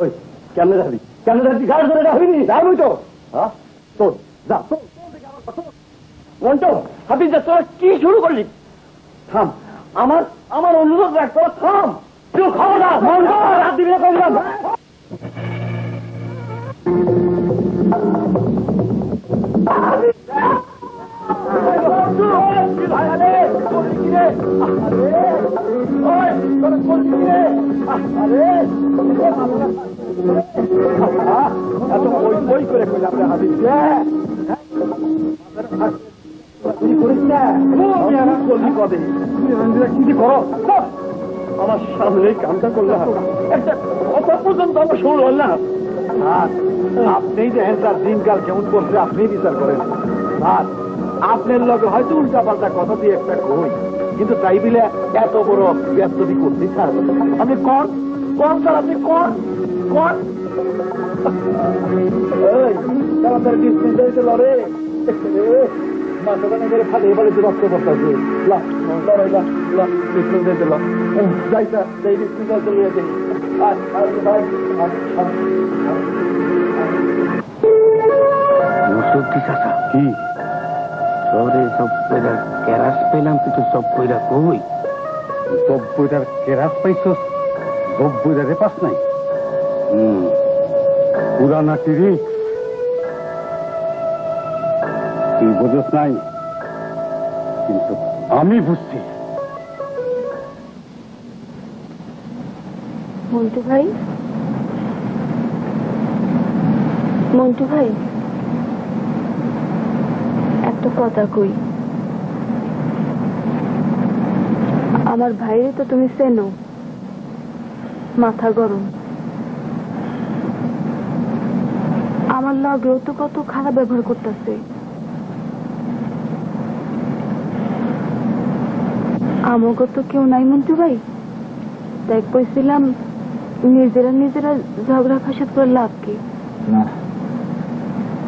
ওই কেমনে যাবি? কেমনে যাবি? গাড়ি ধরে যাবি? যাবি তো? হ্যাঁ তোর যা, মন্টু হাবিজ, তোর কি শুরু করলি? থাম, আমার অনুরোধ রাখ, তোর থাম। তুই খবর না, মন্টু রাত দিবি না করলাম। আমার সামনে কামটা করলাম, একটা কথা পর্যন্ত আমার শুরু হল না। আপনি দেখেন স্যার, দিনকাল কেমন করছে আপনি বিচার করেন। আর আপনার লগে হয়তো উল্টা পাল্টা কথা দিয়ে একটা কই, কিন্তু তাই বিলে এত বড় ব্যস্ততি করতে স্যার আপনি কন স্যার, আপনি কন তাড়াতাড়ি ডিসমিস লড়ে মাথাখানে করে ফাটে এবারে যে রক্ত বসতেছে। যাই স্যার, যাই ডিসমিস চলে যাচ্ছে। কি শহরে সব ক্যারাস পেলাম, কিন্তু সব কইরা কই? 90টার কেরাস পাইছস, 90টারে পাস নাই। পুরানা টিভি তুই বোঝস নাই, কিন্তু আমি বুঝছি। মন্টু ভাই, মন্টু ভাই, একটা কথা কই। আমার ভাইরে তো তুমি চেনো, মাথা গরম। আমার লাগেও তো কত খারাপ ব্যবহার করতেছে। আমাকে তো কেউ নাই মন্টু ভাই, তাই কইছিলাম নিজেরা নিজেরা ঝগড়া ফাসাদ করে লাভ কি? না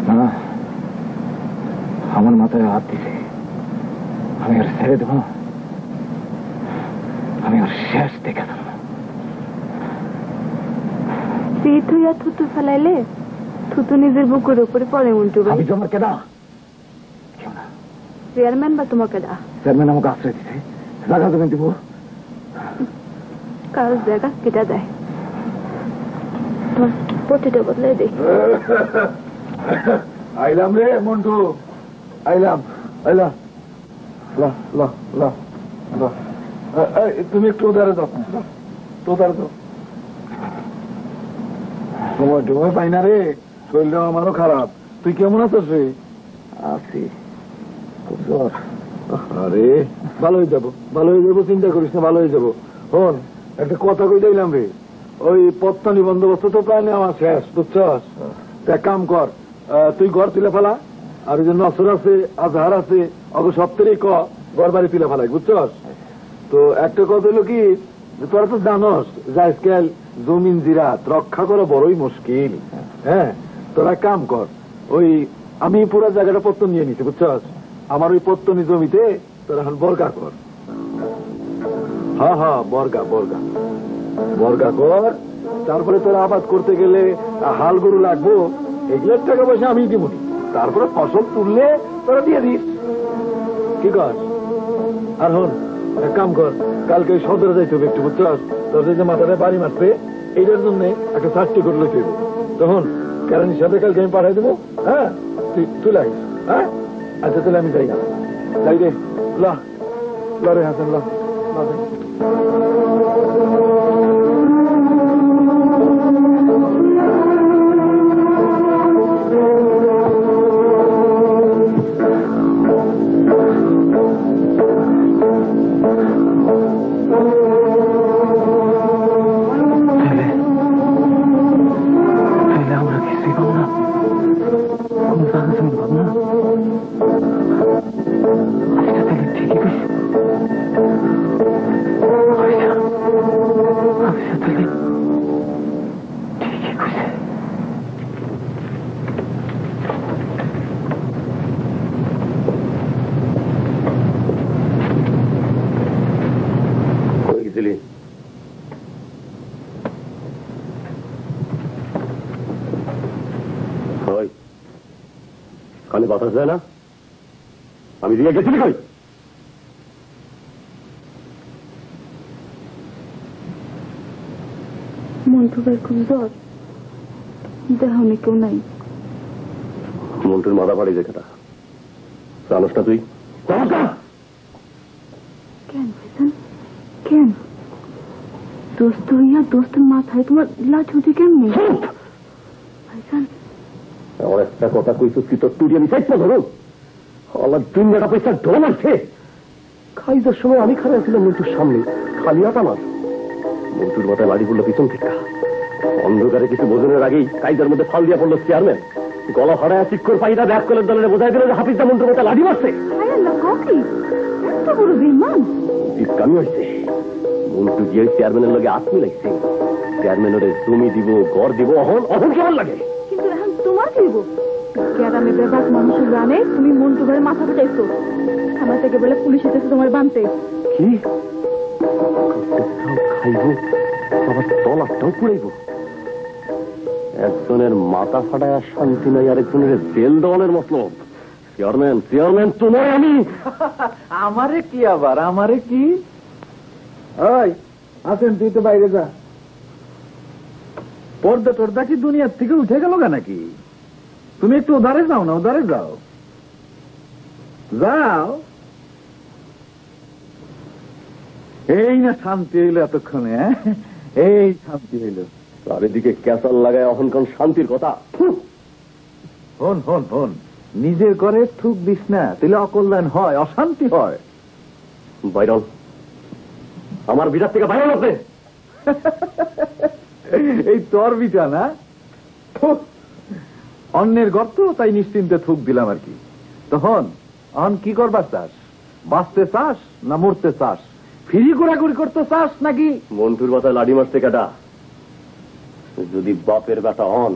না, আমার মাথায় হাত দিছে, আমি আর ছেড়ে দেব, আমি আর শেষ দেখে দেব। শীত হইয়া থুতু ফেলাইলে থুতু নিজের বুকের উপরে পড়ে মন্টু ভাই। আমি তোমার কেডা? কেউ না, চেয়ারম্যান বা তোমার কেডা? চেয়ারম্যান আমাকে আশ্রয় দিছে, জায়গা তুমি দিব। কারো জায়গা কেটা দেয়, তোমার পটিটা বদলাই দেয়। আইলাম রে মন্টু, আইলাম আইলাম। তুমি একটু ওধারে যাও, তো ওধারে যাও। সময় টময় পাই না রে, শরীরটা আমারও খারাপ। তুই কেমন আছিস রে? আছি, খুব জ্বর। আরে ভালো হয়ে যাবো, ভালো হয়ে যাবো, চিন্তা করিস না, ভালো হয়ে যাবো। হন, একটা কথা কই দিলাম রে, ওই পত্তানি বন্দোবস্ত তো প্রায় আমার শেষ, বুঝছস? এক কাম কর, তুই ঘর তুলে ফেলা, আর ওই যে নসর আছে, আজহার আছে, অগ সপ্তাহে ঘর বাড়ি তুলে ফেলাই, বুঝছস? তো একটা কথা হলো কি, তোরা তো জানস যে আজকাল জমিন জিরাত রক্ষা করা বড়ই মুশকিল। হ্যাঁ, তোরা কাম কর, ওই আমি পুরো জায়গাটা পত্তন নিয়ে নিছি, বুঝছস? আমার ওই পত্তনি জমিতে তোরা এখন বর্গা কর। হ্যাঁ হ্যাঁ, বর্গা বর্গা বর্গা কর। তারপরে তোরা আবাদ করতে গেলে হাল গরু লাগবো, এগুলোর টাকা পয়সা আমি দিব। তারপরে ফসল তুললে তোরা দিয়ে দিস, কি কর? আর হন, এক কাম কর, কালকে ওই সদরে যাইতে হবে একটু, বুঝছস? তোর যে মাথাটা বাড়ি মারছে, এইটার জন্য একটা চারটি করে লইতে হবে। তখন কেরানির সাথে কালকে আমি পাঠাই দেবো। হ্যাঁ, তুই লাগিস। হ্যাঁ, আচ্ছা তাহলে আমি যাই না, যাই রে। রে হাসান, লা আমরা কিছুই পাবো না, কোন জায়গা জমি পাবো না। আচ্ছা তাহলে ঠিকই কইছি, আচ্ছা তাহলে ঠিকই কইছে। কই গেছিলি? কানে বাতাস যায় না? আমি দিয়ে গেছিলি কই? মন্টু ভাই খুব জ্বর, দেহনে কেউ নাই। মন্টুর মাথা ফাড়ি যেটা জানোস না তুই? কেন ভাইজান, কেন? দোস্ত হইয়া দোস্তের মাথায় তোমার লাঠি কেমনি ভাইজান? আমার একটা কথা কইছিস কি তোর তুই আমি চাইতে ধরো আমার দুনিয়াটা পয়সা ঢোল আছে। খাইজার সময় আমি খারাপ ছিলাম মন্টুর সামনে, খালি হাত আমার। মন্টুর মাথায় লাড়ি পড়লো পিছন থেকে, অন্ধকারে কিছু বোঝনের আগেই কাইজার মধ্যে ফাল দিয়া পড়লো চেয়ারম্যান। গলা ফাড়ায় চিক্কর পাইটা ব্যাগ কলের দলের বোঝাই দিল যে হাফিজা মন্টুর মাথায় লাড়ি মারছে। কামি হয়েছে, মন্টু গিয়ে চেয়ারম্যানের লগে আত্মি লাগছে। চেয়ারম্যানের জমি দিব, ঘর দিব, অহন অহন কেমন লাগে? কিন্তু এখন তোমার দিব গ্রামে বেবাক মানুষ জানে তুমি মন্টু ভাইয়ের মাথা ফাটাইছো। থানা থেকে বলে পুলিশ এসেছে তোমার বানতে। কি খাইব, আবার তলাটাও পুড়াইব? একজনের মাথা ফাটায় শান্তি নাই, আরেকজনের জেল দেওয়ানের মতলব। চেয়ারম্যান চেয়ারম্যান তোমার আমি। আমারে কি আবার, আমারে কি? ওই আসেন, তুই তো বাইরে যা। পর্দা টর্দা কি দুনিয়ার থেকে উঠে গেল নাকি? তুমি একটু ওধারে যাও না, ওধারে যাও, যাও। এই না শান্তি হইল এতক্ষণে, এই শান্তি হইল। চারিদিকে ক্যাসাল লাগায় অহংকার শান্তির কথা। হন হন হন, নিজের ঘরে থুক দিস না, তাহলে অকল্যাণ হয়, অশান্তি হয়। বাইরন, আমার বিটার থেকে বাইরে আছে। এই তোর বিটা না, অন্যের গর্ত, তাই নিশ্চিন্তে থুক দিলাম আর কি। তখন অন কি করবার চাস? বাঁচতে চাস না মরতে চাস? ফিরি ঘোরাঘুরি করতে চাস নাকি? মন্টুর মাথায় লাডি মারতে কাটা। যদি বাপের বেটা হন,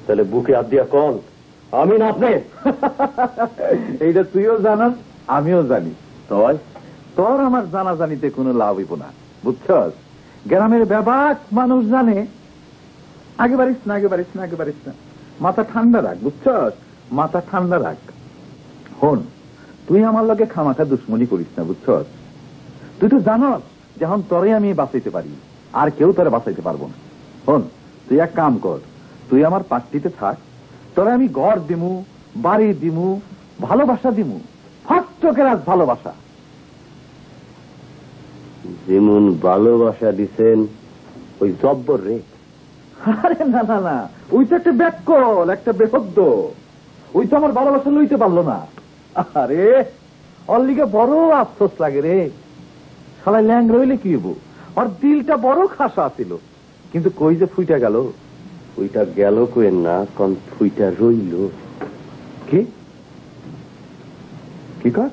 তাহলে বুকে হাত দিয়া কন আমি না আপনি। এইটা তুইও জানাস, আমিও জানি। তোর আমার জানা জানিতে কোনো লাভ হইব না, বুঝছস? গ্রামের ব্যাপক মানুষ জানে। আগে বাড়িস না, আগে বাড়িস না, আগে বাড়িস না, মাথা ঠান্ডা রাখ, বুঝছস? মাথা ঠান্ডা রাখ। হন, তুই আমার লগে খামাখা দুশ্মনী করিস না, বুঝছস? তুই তো জানস যখন তোরে আমি বাঁচাইতে পারি, আর কেউ তোরে বাঁচাইতে পারবো না। হন, তুই এক কাম কর, তুই আমার পার্টিতে থাক, তোরে আমি ঘর দিমু, বাড়ি দিমু, ভালোবাসা দিমু, ফাঁকচকের আজ ভালোবাসা। যেমন ভালোবাসা দিছেন ওই জব্বর রে। আরে না না না, ওই তো একটা ব্যাকল, একটা বেহদ্দ। ওই তো আমার ভালোবাসা লইতে পারলো না। আরে ওর লিগে বড় আফসোস লাগে রে। শালা ল্যাং রইলে কি হবো, ওর দিলটা বড় খাসা ছিল, কিন্তু কই যে ফুইটা গেল। ওইটা গেল কোয়েন না, কোন ফুইটা রইল। কি কি কর?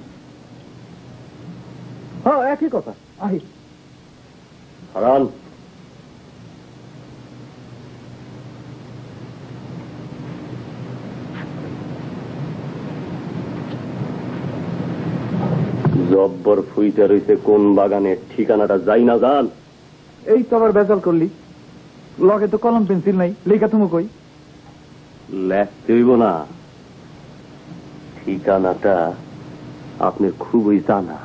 হ্যাঁ, একই কথা। আহি হারান, জব্বর ফুইটা রইছে কোন বাগানের ঠিকানাটা যাই না জান। এই তো আবার বেজাল করলি, লগে তো কলম পেন্সিল নাই, লেখা তুমি কই? লেখতে হইব না, ঠিকানাটা আপনার খুবই জানা।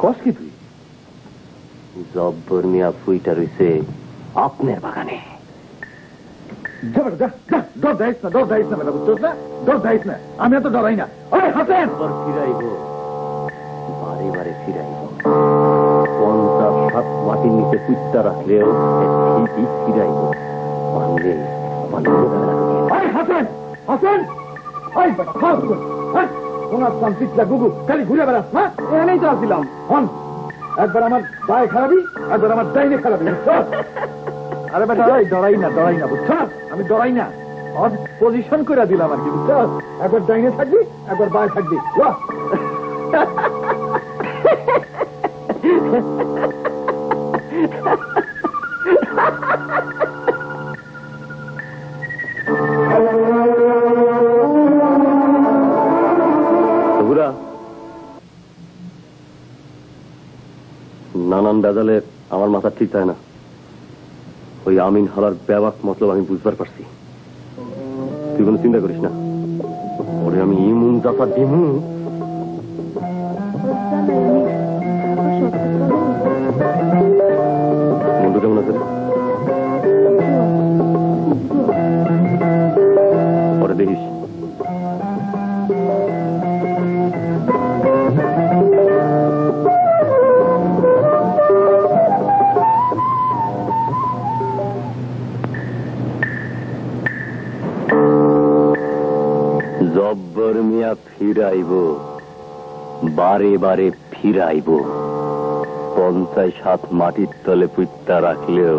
কস কি তুই? জব্বর মিয়া ফুইটা রইছে আপনার বাগানে। আমি এত ডরাই না। হাসেন, ফিরাইব, বারে বারে ফিরাইব। 50 মাটির নিচে কুত্তা রাখলেও ঠিকই ফিরাইব। পারলে হাসেন হাসেন, গুগু খালি ঘুরে বেড়াস না? এনেই তো আসছিলাম। হন, একবার আমার বায়ে খারাপি, একবার আমার ডাইনে খারাপি। আরে বেটা, ডরাই না, ডরাই না, বুঝছ? আমি ডরাই না, পজিশন করে দিলাম আর কি, বুঝছ? একবার ডাইনে থাকবি, একবার বায়ে থাকবি। নানান বেজালে আমার মাথা ঠিক থাকে না। ওই আমিন হালার ব্যাপার মতলব আমি বুঝবার পারছি। তুই কোনো চিন্তা করিস না, ওরে আমি ইমুন জাফা দিমু। বন্ধু কেমন আছে? পরে দেখিস। জব্বর মিয়া ফিরাইব, বারে বারে ফিরাইব। 50 মাটির তলে পুত্তা রাখলেও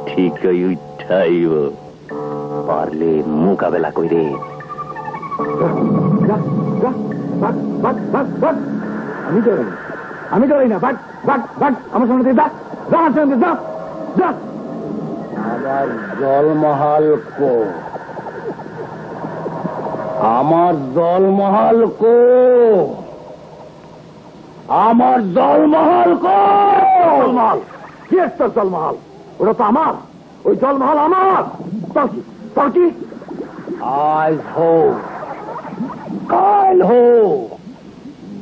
ঠিকই উঠাইব। পারলে মোকাবেলা করে। আমি ডরাই না, বাঘ বাঘ বাঘ আমার সামনে থেকে যা, আমার সামনে যা যা। আমার জলমহল কো, আমার জলমহল কো, আমার জলমহল কো। জলমহল কি একটা জলমহল? ওটা তো আমার, ওই জলমহল আমার। তোর কি? আজ হো, কাল হো,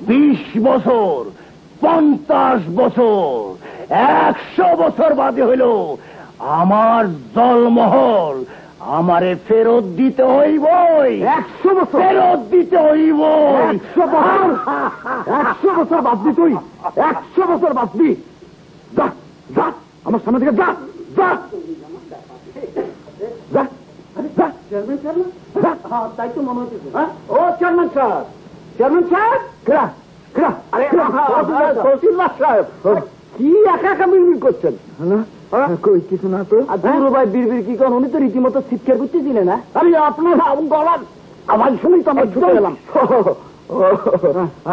20 বছর, 50 বছর, 100 বছর বাদে হইল আমার জলমহল আমারে ফেরত দিতে হইবই। 100 বছর ফেরত দিতে হইব। 100 বছর বাঁচবি তুই, 100 বছর বাঁচবি। যা যা আমার সামনে থেকে যা যা যা যা। তাই তো মনে হচ্ছে। ও চেয়ারম্যান সাহেব, চেয়ারম্যান সাহেব, কেরা কেরা? আরে তহসিলদার সাহেব, কি একা একা বিড়বিড় করছেন? কই কিছু না তো। ভাই বিড়বিড় কি করেন? উনি তো রীতিমতো চিৎকার করতেছিলেন না? আরে আপনার গলার আওয়াজ শুনেই তো আমরা ছুটে গেলাম।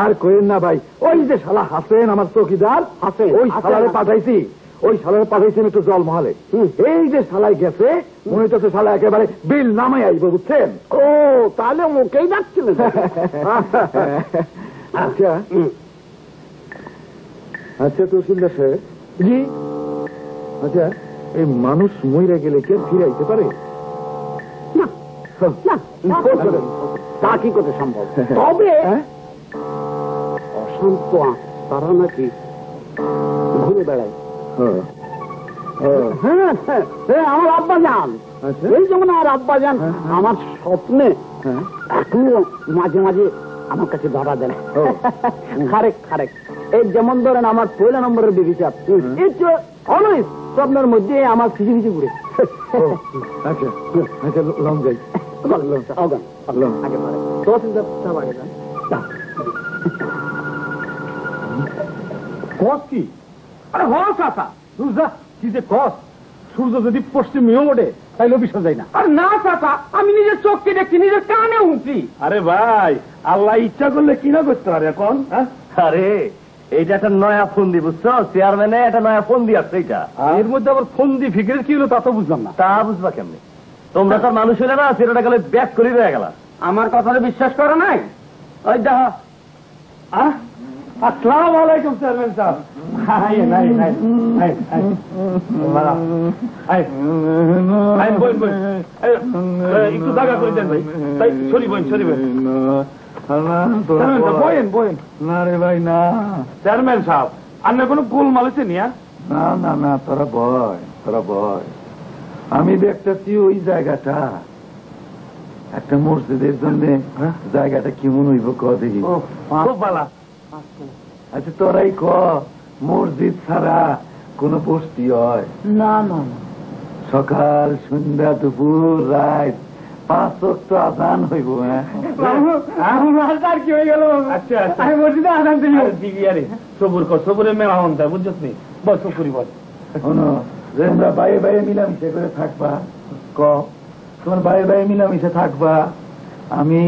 আর কইেন না ভাই, ওই যে শালা হাসেন আমার চৌকিদার, হাসেন ওই শালারে পাঠাইছি, ওই শালারে পাঠাইছি একটু জলমহলে। এই যে শালাই গেছে মনে হচ্ছে শালা একেবারে বিল নামাই আসবে, বুঝছেন? ও তাহলে ওকেই ডাকছিলেন। আচ্ছা আচ্ছা তহসিলদার সাহেব, জি আচ্ছা এই মানুষ মইরা গেলে কে ফিরাইতে পারে? না না, তা কি করে সম্ভব? তবে অশান্ত তারা নাকি ঘুরে বেড়ায়। হ্যাঁ আমার আব্বা যান, এই যেমন আর আব্বা যান আমার স্বপ্নে এখনো মাঝে মাঝে আমার কাছে ধরা দেন। খারেক খারেক এই যেমন ধরেন আমার 1 নম্বরের বেবি চাপ, অলওয়েজ স্বপ্নের মধ্যে আমার ফিজি ফিজি ঘুরে। আচ্ছা আচ্ছা লং যাই আগে পারে কস কি? আরে হস আসা সুজা কি যে কস, সূর্য যদি পশ্চিমেও ওঠে তাইলে বিষয় যায় না। আরে না চাচা, আমি নিজের চোখকে দেখছি, নিজের কানে শুনছি। আরে ভাই আল্লাহ ইচ্ছা করলে কি না করতে পারে এখন? আরে এইটা একটা নয়া ফন্দি, বুঝছো? চেয়ারম্যানে একটা নয়া ফন্দি আছে, এইটা এর মধ্যে আবার ফন্দি ফিকিরের কি হলো তা তো বুঝলাম না। তা বুঝবা কেমনি? তোমরা তো মানুষ হইলে না, সেটা গেলে ব্যাক করে রয়ে গেল। আমার কথাটা বিশ্বাস করো নাই? ওই দেখা আসসালামু আলাইকুম চেয়ারম্যান সাহেব। একটু জায়গা করে দেন ভাই, তাই সরি বোন সরি বোন। না রে ভাই না চেয়ারম্যান সাহেব, আপনার কোনো গোলমাল আছে নিয়া? না না না, তোরা ভয়, তোরা ভয়। আমি দেখতেছি ওই জায়গাটা একটা মসজিদের জন্য, জায়গাটা কেমন হইব ক দেখি। খুব ভালো। আচ্ছা তোরাই ক, মসজিদ ছাড়া কোন বস্তি হয়? না না না, সকাল সন্ধ্যা দুপুর রাত 5 ওয়াক্ত আযান হইব। কি হয়ে গেল? আচ্ছা মসজিদে আযান দিবি। আরে সবুর কর, সবুরে মেলা হন যায়, বুঝছিস নি? বল সবুরি বল। শোনো, তোমরা বাইরে বাইরে মিলামিশা করে থাকবা। ক তোমার বাইরে বাইরে মিলামিশা থাকবা, আমি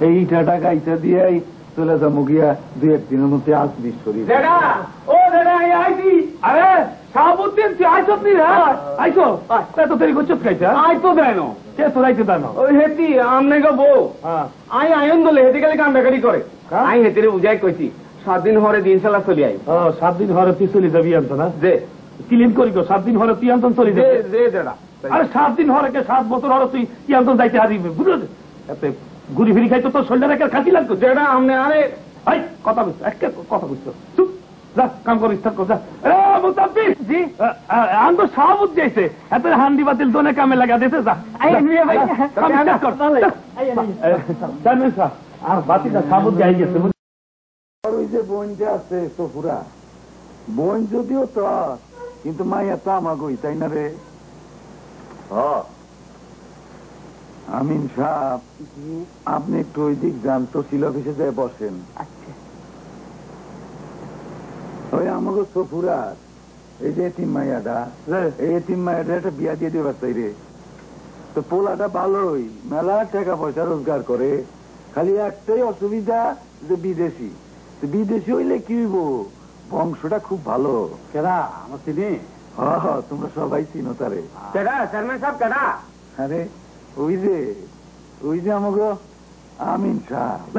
এই ইটাটা গাইটা দিয়েই চলে যাবো গিয়া 2-1 দিনের মধ্যে আজমির শরীর। আরে শাহাবুদ্দিন তুই আইসত নি? আইসো এত দেরি করছো খাইতে? আই তো দেয় না, কে তো রাইতে দেয় না? ওই হেতি আমনে গো বউ আই আয়ন দলে হেতি গেলে কান্দাকাটি করে। আই হেতিরে বুঝাই কইছি 7 দিন হরে দিন সালা চলি আই। ও 7 দিন হরে তুই চলি যাবি আনতো না? যে ক্লিন করি গো, 7 দিন হরে তুই আনতো চলি যাবি। যে দেড়া আরে 7 দিন হরে কে 7 বছর হরে তুই কি আনতো যাইতে হারিবে, বুঝলো? এতে ঘুরি ফিরি খাইতো তোর শরীরে একটা খাসি লাগতো যেটা আমনে। আরে ভাই কথা বুঝছো, একটা কথা বুঝছো, চুপ যা কাম করে স্টার্ট কর। যা মুতাব্বির জি আন তো শাহাবুদ যাইছে, এত হান্ডি বাতিল দোনে কামে লাগা দিতে। যা আর বাতিটা শাহাবুদ যাই গেছে। ওই যে বোনটা আছে সফুরা, বোন যদিও তো কিন্তু মাইয়া তো আমাগোই, তাই না রে? আমিন সাহেব, আপনি একটু ওই দিক যান, তহসিল অফিসে যায় বসেন। ওই আমাকে সফুরার এই যে এতিম মাইয়াটা, এই এতিম মাইয়াটা একটা বিয়া দিয়ে দেবার চাই রে। তো পোলাটা ভালোই, মেলা টাকা পয়সা রোজগার করে, খালি একটাই অসুবিধা যে বিদেশি। বিদেশি হইলে কি হইব, বংশটা খুব ভালো। কেনা আমার চিনি? তোমরা সবাই চিনো তারে। চেয়ারম্যান সাহেব কেনা? আরে ওই যে আমাকে আমিন সাহেব।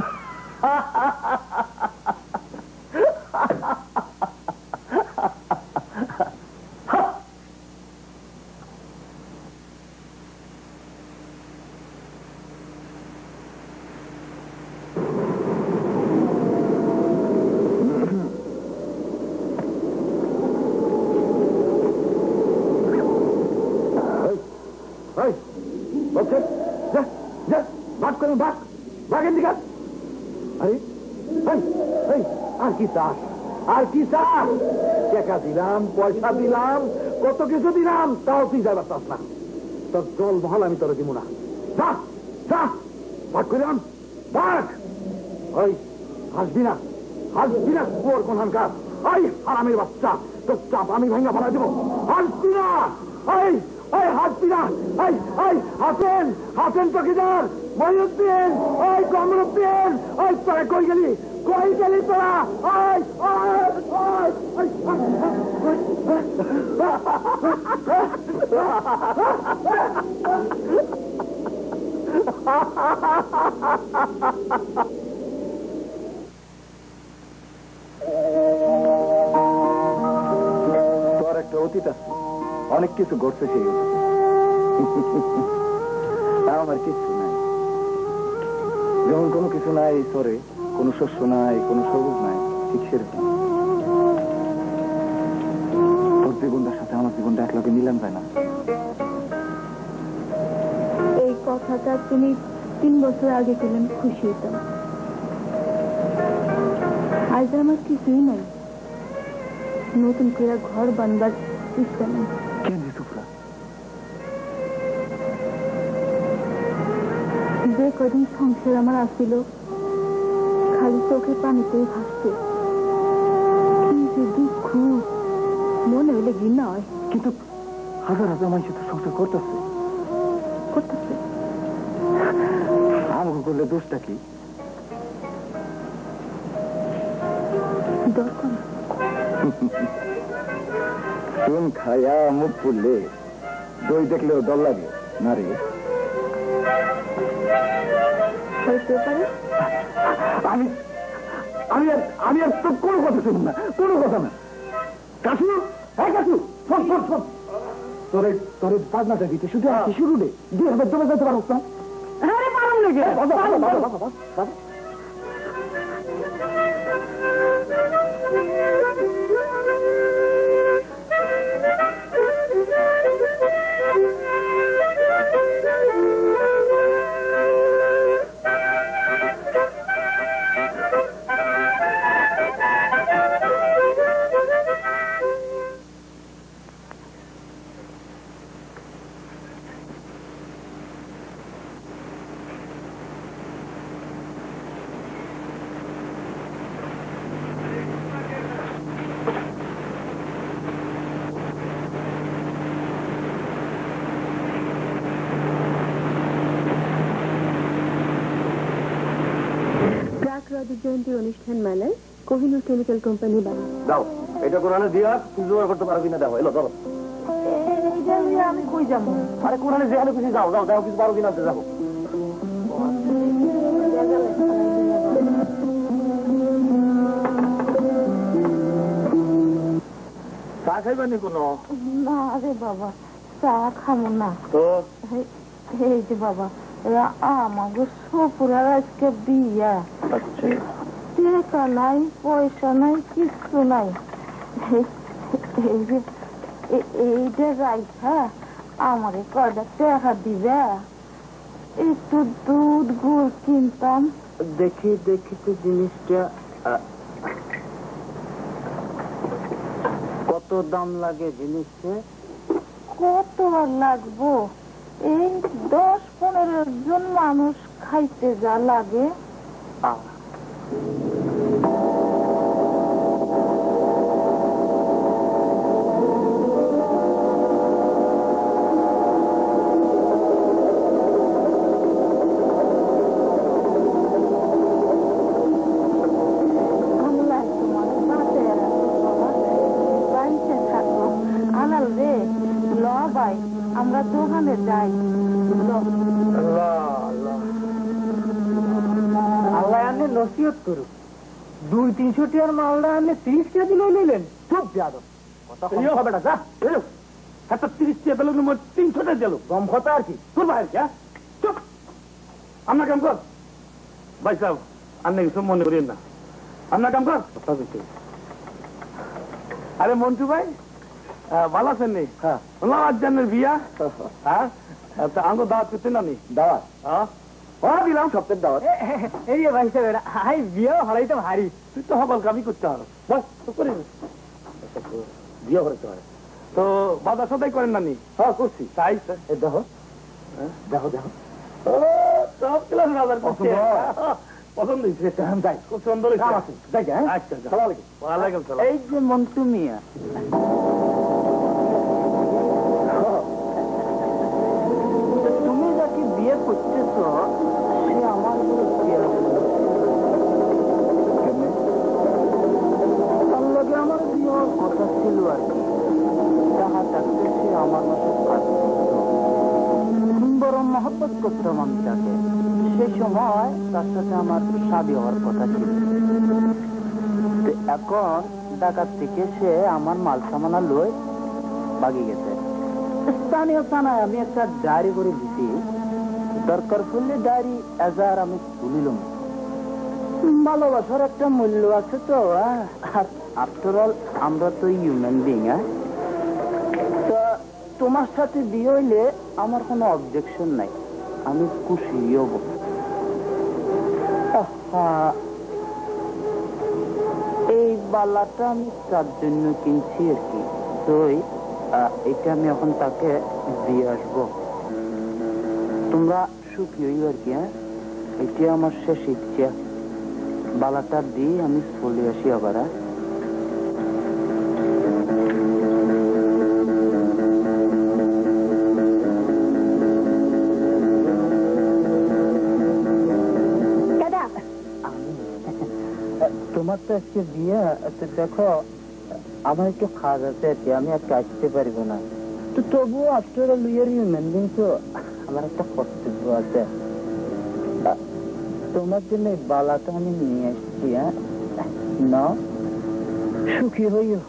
আর কি চাস? আর কি চাস? টাকা দিলাম, পয়সা দিলাম, কত কিছু দিলাম, তাও তুই যাবার চাস না। তোর জল মহল আমি তোর দিব না। যা যা, ভাগ করলাম, ভাগ। ওই হাসবি না, হাসবি না, ওর কোনখানকার ওই হারামের বাচ্চা, তোর চাপ আমি ভাঙা ফেলা দেবো। হাসবি না, ওই ওই হাসবি না, ওই ওই হাসেন, হাসেন চকিদার, মহিউদ্দিন, ওই কমরুদ্দিন, ওই তোরা কই গেলি, কই গেলি তোরা? ওই ওই তোর একটা অতীত আছে, অনেক কিছু ঘটছে সেই আমার কিছু নাই। যেমন কোনো কিছু নাই সরে, কোনো শস্য নাই, কোনো সবুজ নাই, ঠিক সেরকম তোর জীবনটার সাথে আমার জীবনটা একলগে মিলান যায় না। এই কথাটা তুমি 3 বছর আগে পেলেন, খুশি হতাম। আজ আমার কিছুই নাই, নতুন করে ঘর বানবার ইচ্ছা নেই। কেন সুফরা? যে কদিন সংসার আমার আসছিল, খালি চোখে পানিতেই ভাসছে। কি যে দুঃখ, মনে হইলে ঘৃণা হয়। কিন্তু হাজার হাজার মানুষ তো সংসার করতেছে, করতেছে। আমাকে করলে দোষটা কি? দরকার চুন খায়া মুখ পুড়লে দই দেখলেও ডর লাগে না রে? হইতে পারে। আমি আমি আমি আর তো কোনো কথা শুনুন না, কোনো কথা না। কাশু, হ্যাঁ কাশু, শোন শোন শোন, তোরে তোরে বাজনাটা দিতে শুধু আসি শুরু রে, 2000 জমে যেতে পারো না? আরে পারুম নাকি? জয়ন্তী অনুষ্ঠান মেলায় কোহিনুর কেমিক্যাল কোম্পানি বানায়। দাও এটা কোরআনে দিয়া তুই জোগাড় করতে পারবি না, দেখো এলো ধরো। আমি কই যাবো? আরে কোরআনে যেখানে খুশি যাও, যাও দেখো কিছু পারো কিনা, দেখো। চা খাইবানি কোনো? না রে বাবা, চা খাবো না। তো এই যে বাবা, আমাকে সপুরার আজকে বিয়া, টাকা নাই, পয়সা নাই, কিছু নাই। এইটা রাইখা আমার কয়টা টাকা দিবে, একটু দুধ গুড় কিনতাম। দেখি দেখি তো জিনিসটা কত দাম লাগে জিনিসটা? কত আর লাগবো? এই 10-15 জন মানুষ খাইতে যা লাগে। আমরা দোকানে যাই। আল্লাহ আনে নসিহত করুক, 200-300 টিয়ার মালটা আনলে 30 টাকা দিলেও নিলেন। চুপ যাদব, কথা হবে না। যা 30 টাকা পেল, 300 টাকা দিল, কম কথা আর কি? তোর ভাই কে? চুপ, আমরা কাম কর ভাই সাহেব, আর কিছু মনে করেন না, আমরা কাম কর। আরে মন্টু ভাই ভালো আছেন নি? লাল জানের বিয়া, হ্যাঁ আমাকে দাওয়াত করতে না নি? দাওয়াত দিলাম সপ্তাহের দাওয়াত। এই যে ভাই সাহেব আই বিয়ে হরাইতে ভারী। তুই তো হবল কামি করতে হবে বস তো করে বিয়ে করতে হয় তো বাজার সদাই করেন নানি? হ্যাঁ করছি। তাই দেখো দেখো দেখো সব ক্লাস বাজার করছে পছন্দ হয়েছে যাই খুব সুন্দর কাম আছে যাই হ্যাঁ আচ্ছা সালাম আলাইকুম। ওয়ালাইকুম সালাম। এই যে মন্টু মিয়া, তুমি যাকে বিয়ে করতেছ সে আমার তার লগে আমার বিয়ের কথা ছিল আর কি। যাহা থাকতে সে আমার মতো কাজ বড় মহব্বত করতাম আমি তাকে। সে সময় তার সাথে আমার শাদী হওয়ার কথা ছিল। এখন ঢাকা থেকে সে আমার মাল সামানা লই ভাগি গেছে। স্থানীয় থানায় আমি একটা ডায়েরি করে দিছি, দরকার পড়লে ডায়েরি এজার আমি তুলিলাম। ভালোবাসার একটা মূল্য আছে তো, আফটার অল আমরা তো হিউম্যান বিং। তো তোমার সাথে বিয়ে হইলে আমার কোনো অবজেকশন নাই, আমি খুশি হব। এই বালাটা আমি তার জন্য কিনছি আর কি। তো এটা আমি এখন তাকে দিয়ে আসবো। তোমরা সুখী হইও আর কি। হ্যাঁ, এটা আমার শেষ ইচ্ছা। বালাটা দিয়ে আমি চলে আসি আবার। তোমার তো আজকে বিয়ে, দেখো আমার একটু কাজ আছে আর কি, আমি আজকে আসতে পারবো না। তো তবুও after all we are human being, তো আমার একটা কর্তব্য আছে। তোমার জন্য এই বালাটা আমি নিয়ে আসছি। হ্যাঁ, না সুখী হইও।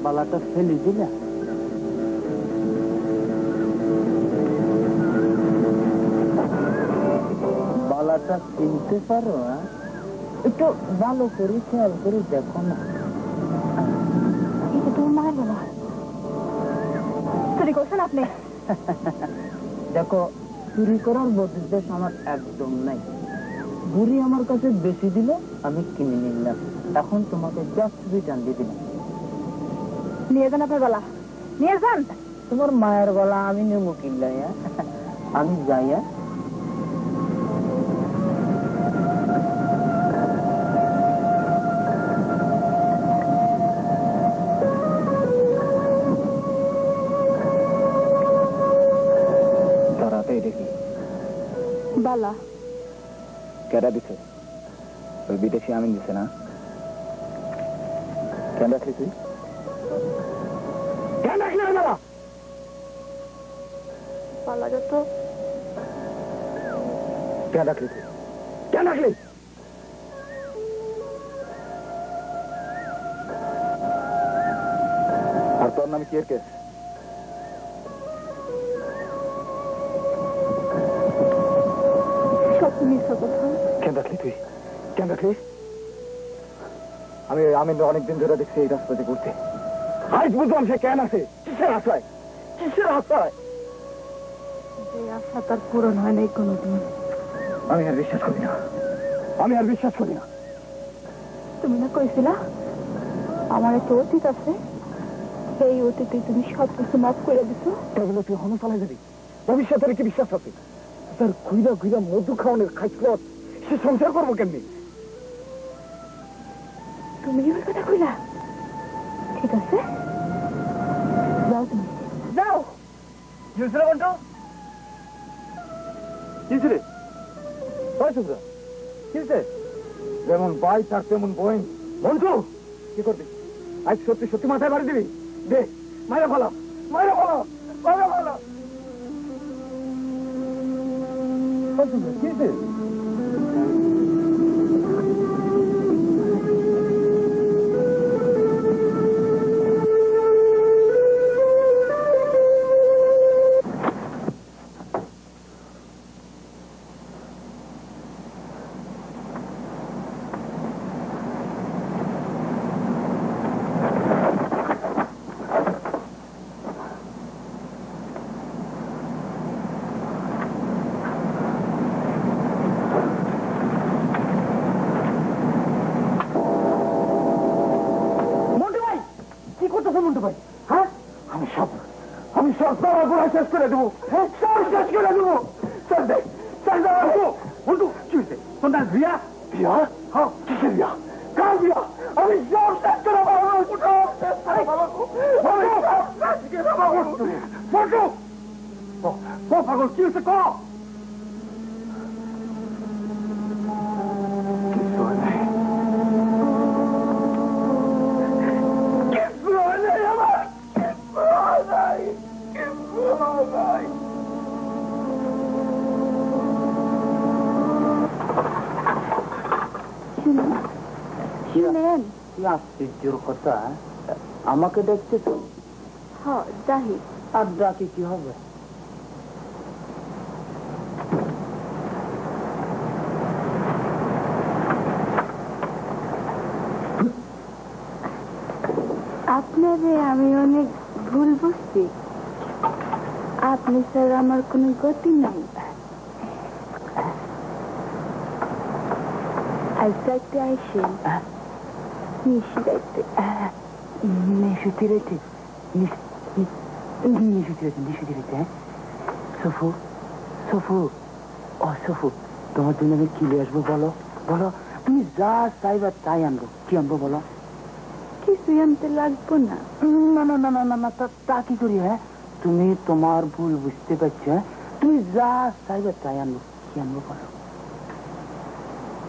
বালাটা ফেলে দিলা? বালাটা চিনতে পারো? একটু ভালো করে খেয়াল করে দেখো না। এটা তোমার মায়ের বাবা। চুরি করছেন আপনি? দেখো, চুরি করার বদভ্যাস আমার একদম নাই। বুড়ি আমার কাছে বেশি দিল, আমি কিনে নিলাম। এখন তোমাকে জাস্ট রিটার্ন দিয়ে দিলাম। নিয়ে যান আপনার গলা, নিয়ে যান। তোমার মায়ের গলা আমি নেব কিনলাই। আমি যাই। বালা কেডা দিছে? ওই বিদেশি আমিন দিছে না? কেন রাখলি তুই? কেন রাখলি ওই বালা? বালাটা তো কেন রাখলি তুই? কেন রাখলি? আর তোর নাম কি এর কেস? কেন রাখলি তুই? কেন রাখলি? আমি অনেকদিন ধরে দেখছি এই রাস্তাতে ঘুরতে। আজ বুঝলাম সে কেন আছে। কিসের আশায়? কিসের আশায়? এই আশা তার পূরণ হয় নাই কোনোদিন। আমি আর বিশ্বাস করি না। আমি আর বিশ্বাস করি না। তুমি না কইছিলা আমার একটা অতীত আছে, এই অতীতে তুমি সব কিছু মাফ করে দিছো। তাহলে তুই হন চালাই যাবি। ভবিষ্যতের কি বিশ্বাস আছে? তার ঘুরা ঘুরা মধু খাওয়ানোর খাইছিল, সে সংসার করবো কেমনি? তুমি ওর কথা কইলা? ঠিক আছে, যাও তুমি যাও। কি হয়েছিল মন্টু? কি ছিল? কি হয়েছে? যেমন ভাই তার তেমন বোন। মন্টু কি করবি? আজ সত্যি সত্যি মাথায় বাড়ি দিবি? দে, মায়েরা ভালো, মায়েরা ভালো, মায়েরা ভালো। কি হয়েছে? তোমার গোড়া শেষ করে দেবো, সব শেষ করে দেবো। চল দে, চল দে। বন্ধু কি হয়েছে? তোর না বিয়া? বিয়া? হ্যাঁ, কিসের বিয়া? কার বিয়া? আমি সব শেষ করে দেবো। পাগল কি হয়েছে? ক শুনেন, কি আশ্চর্যের কথা, আমাকে দেখতেছ? হ্যাঁ যাহি। আর ডাকে কি হবে? আপনারে আমি অনেক ভুল বুঝছি। আপনি স্যার আমার কোনো গতি নাই। আজকে আইসেন নিশিরাইতে। নিশুতিরাইতে? নিশুতিরাইতে? সফু, সফু, ও সফু, তোমার জন্য আমি কি নিয়ে আসবো বলো? বলো, তুমি যা চাইবা তাই আনবো। কি আনবো বলো? কিছুই আনতে লাগবো না। না না না না না না, তা কি করি? হ্যাঁ, তুমি তোমার ভুল বুঝতে পারছো। হ্যাঁ, তুমি যা চাইবা তাই আনবো। কি আনবো বলো?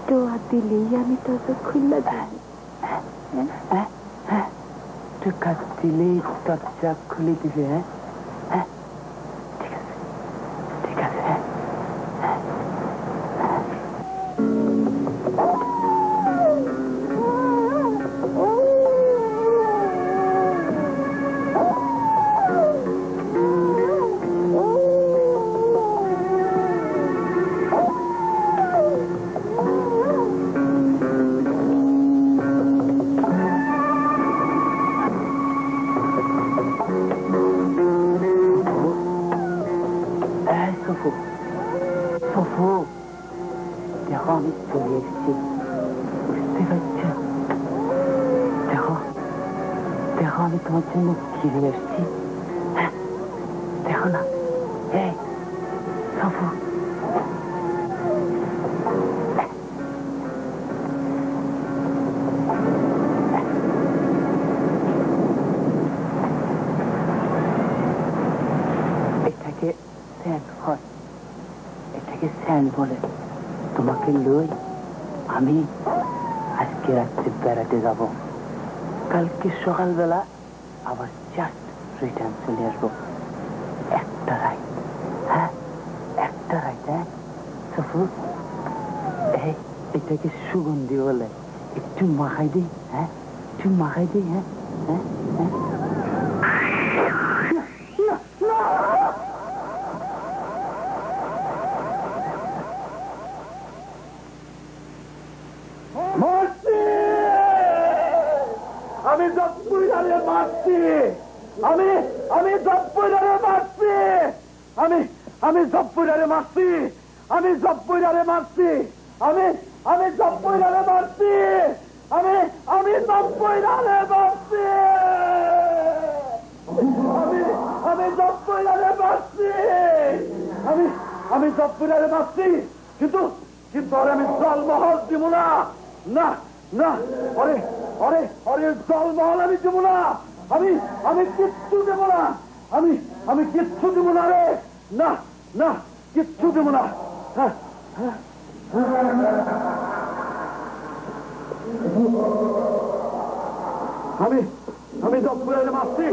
দোয়া দিলেই আমি তোকে খুলে দিই। টাকা দিলেই দরজা খুলে দিবে? হ্যাঁ, ঠিক আছে, ঠিক আছে। দেখো আমি চলে এসেছি, বুঝতে পারছো? দেখো, দেখো আমি তোমার জন্য কি নিয়ে এসেছি। দেখো না, এই সফু, এটাকে স্যান্ড হয়, এটাকে স্যান্ড বলে। তোমাকে লই আমি আজকে রাত্রে বেড়াতে যাব, কালকে সকালবেলা আবার জাস্ট রিটার্ন চলে আসবো। একটা রাইট, হ্যাঁ একটা রাইট। হ্যাঁ সফু, এটাকে সুগন্ধি বলে। একটু মাখাই দিই, হ্যাঁ একটু মাখাই দিই। হ্যাঁ হ্যাঁ হ্যাঁ, আমি জব্বুইরারে মারছি, আমি জব্বুইরারে মারছি, আমি জব্বুইরারে মারছি, আমি জব্বুইরারে মারছি, আমি জব্বুইরারে মারছি, আমি জব্বুইরারে মারছি, আমি জব্বুইরারে মারছি, আমি জব্বুইরারে মারছি। কিন্তু আমি জলমহল দিব না, না না, অরে অরে অরে জলমহল আমি দেবো না, আমি কিচ্ছু দেবো না, আমি কিচ্ছু দেবো না রে, না না কিচ্ছু দেবো না। আমি জব্বুইরারে মারছি।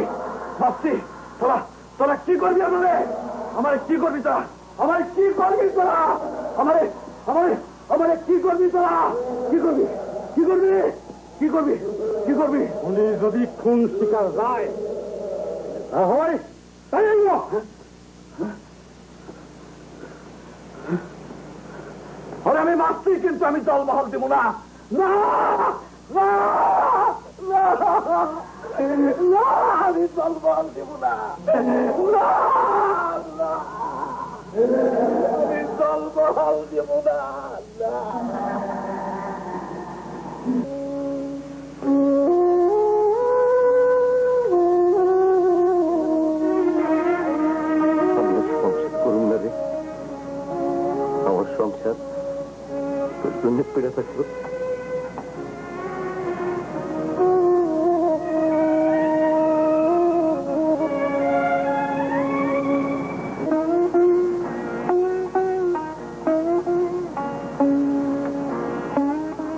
তোরা কি করবি? আমারে কি করবি তোরা? আমারে কি করবি তোরা? আমারে কি করবি তোরা? কি করবি? কি করবি? কি করবি? কি করবি? উনি যদি খুন শিকার যায় হয় তাই আমি মারছি, কিন্তু আমি জলমহল দিব না, না না না, আমি জলমহল দিব না, না না, আমি জলমহল দিব না, না। জন্য পড়ে থাকবো।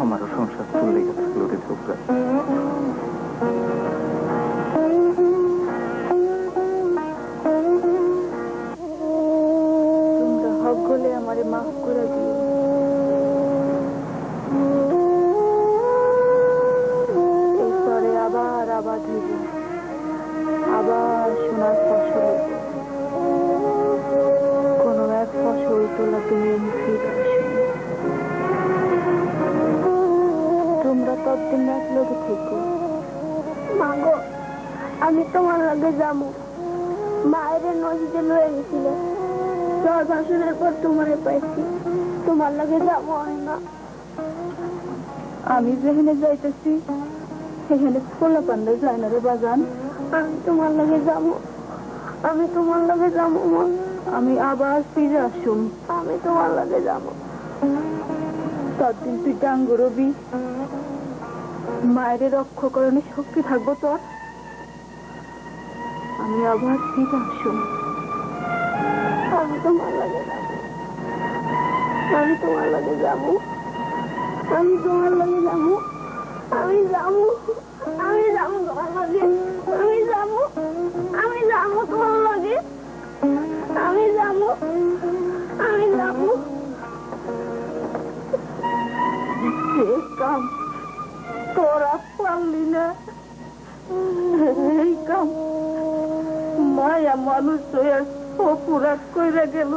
আমারও সংসার চলে গেছে রে ছোকরা। তোমরা হক হলে আমারে মাফ করে দিও। এরপরে আবার আবাদ হইব, আবার সোনার ফসল হইব। কোনো এক ফসল তোলা তুমি ফিরে আসো। তোমরা ততদিন এক লোকে থেকো। মাগো আমি তোমার লগে যাবো। মায়ের নদীতে লয়ে গেছিল, জ্বর ভাষণের পর তোমারে পাইছি। তোমার লগে যাবো না। আমি যেখানে যাইতেছি সেখানে খোলা পান্ডা যায় না রে বাজান। আমি তোমার লগে যাবো, আমি তোমার লগে যাবো মা। আমি আবার ফিরে আসুম। আমি তোমার লগে যাবো। ততদিন তুই ডাঙ্গ রবি, মায়ের রক্ষকরণে শক্তি থাকবো তোর। আমি আবার ফিরে আসুম। আমি তোমার লগে যাবো, আমি তোমার লগে যাবো, আমি তোমার লগে যাবো, আমি যাবো, আমি যাবো তোমার লগে, আমি যাবো, আমি যাবো তোমার লগে, আমি যাবো, আমি যাবো। কাম তোরা পারলি না, এই কাম মায়া মানুষ অপরাধ কইরা গেল।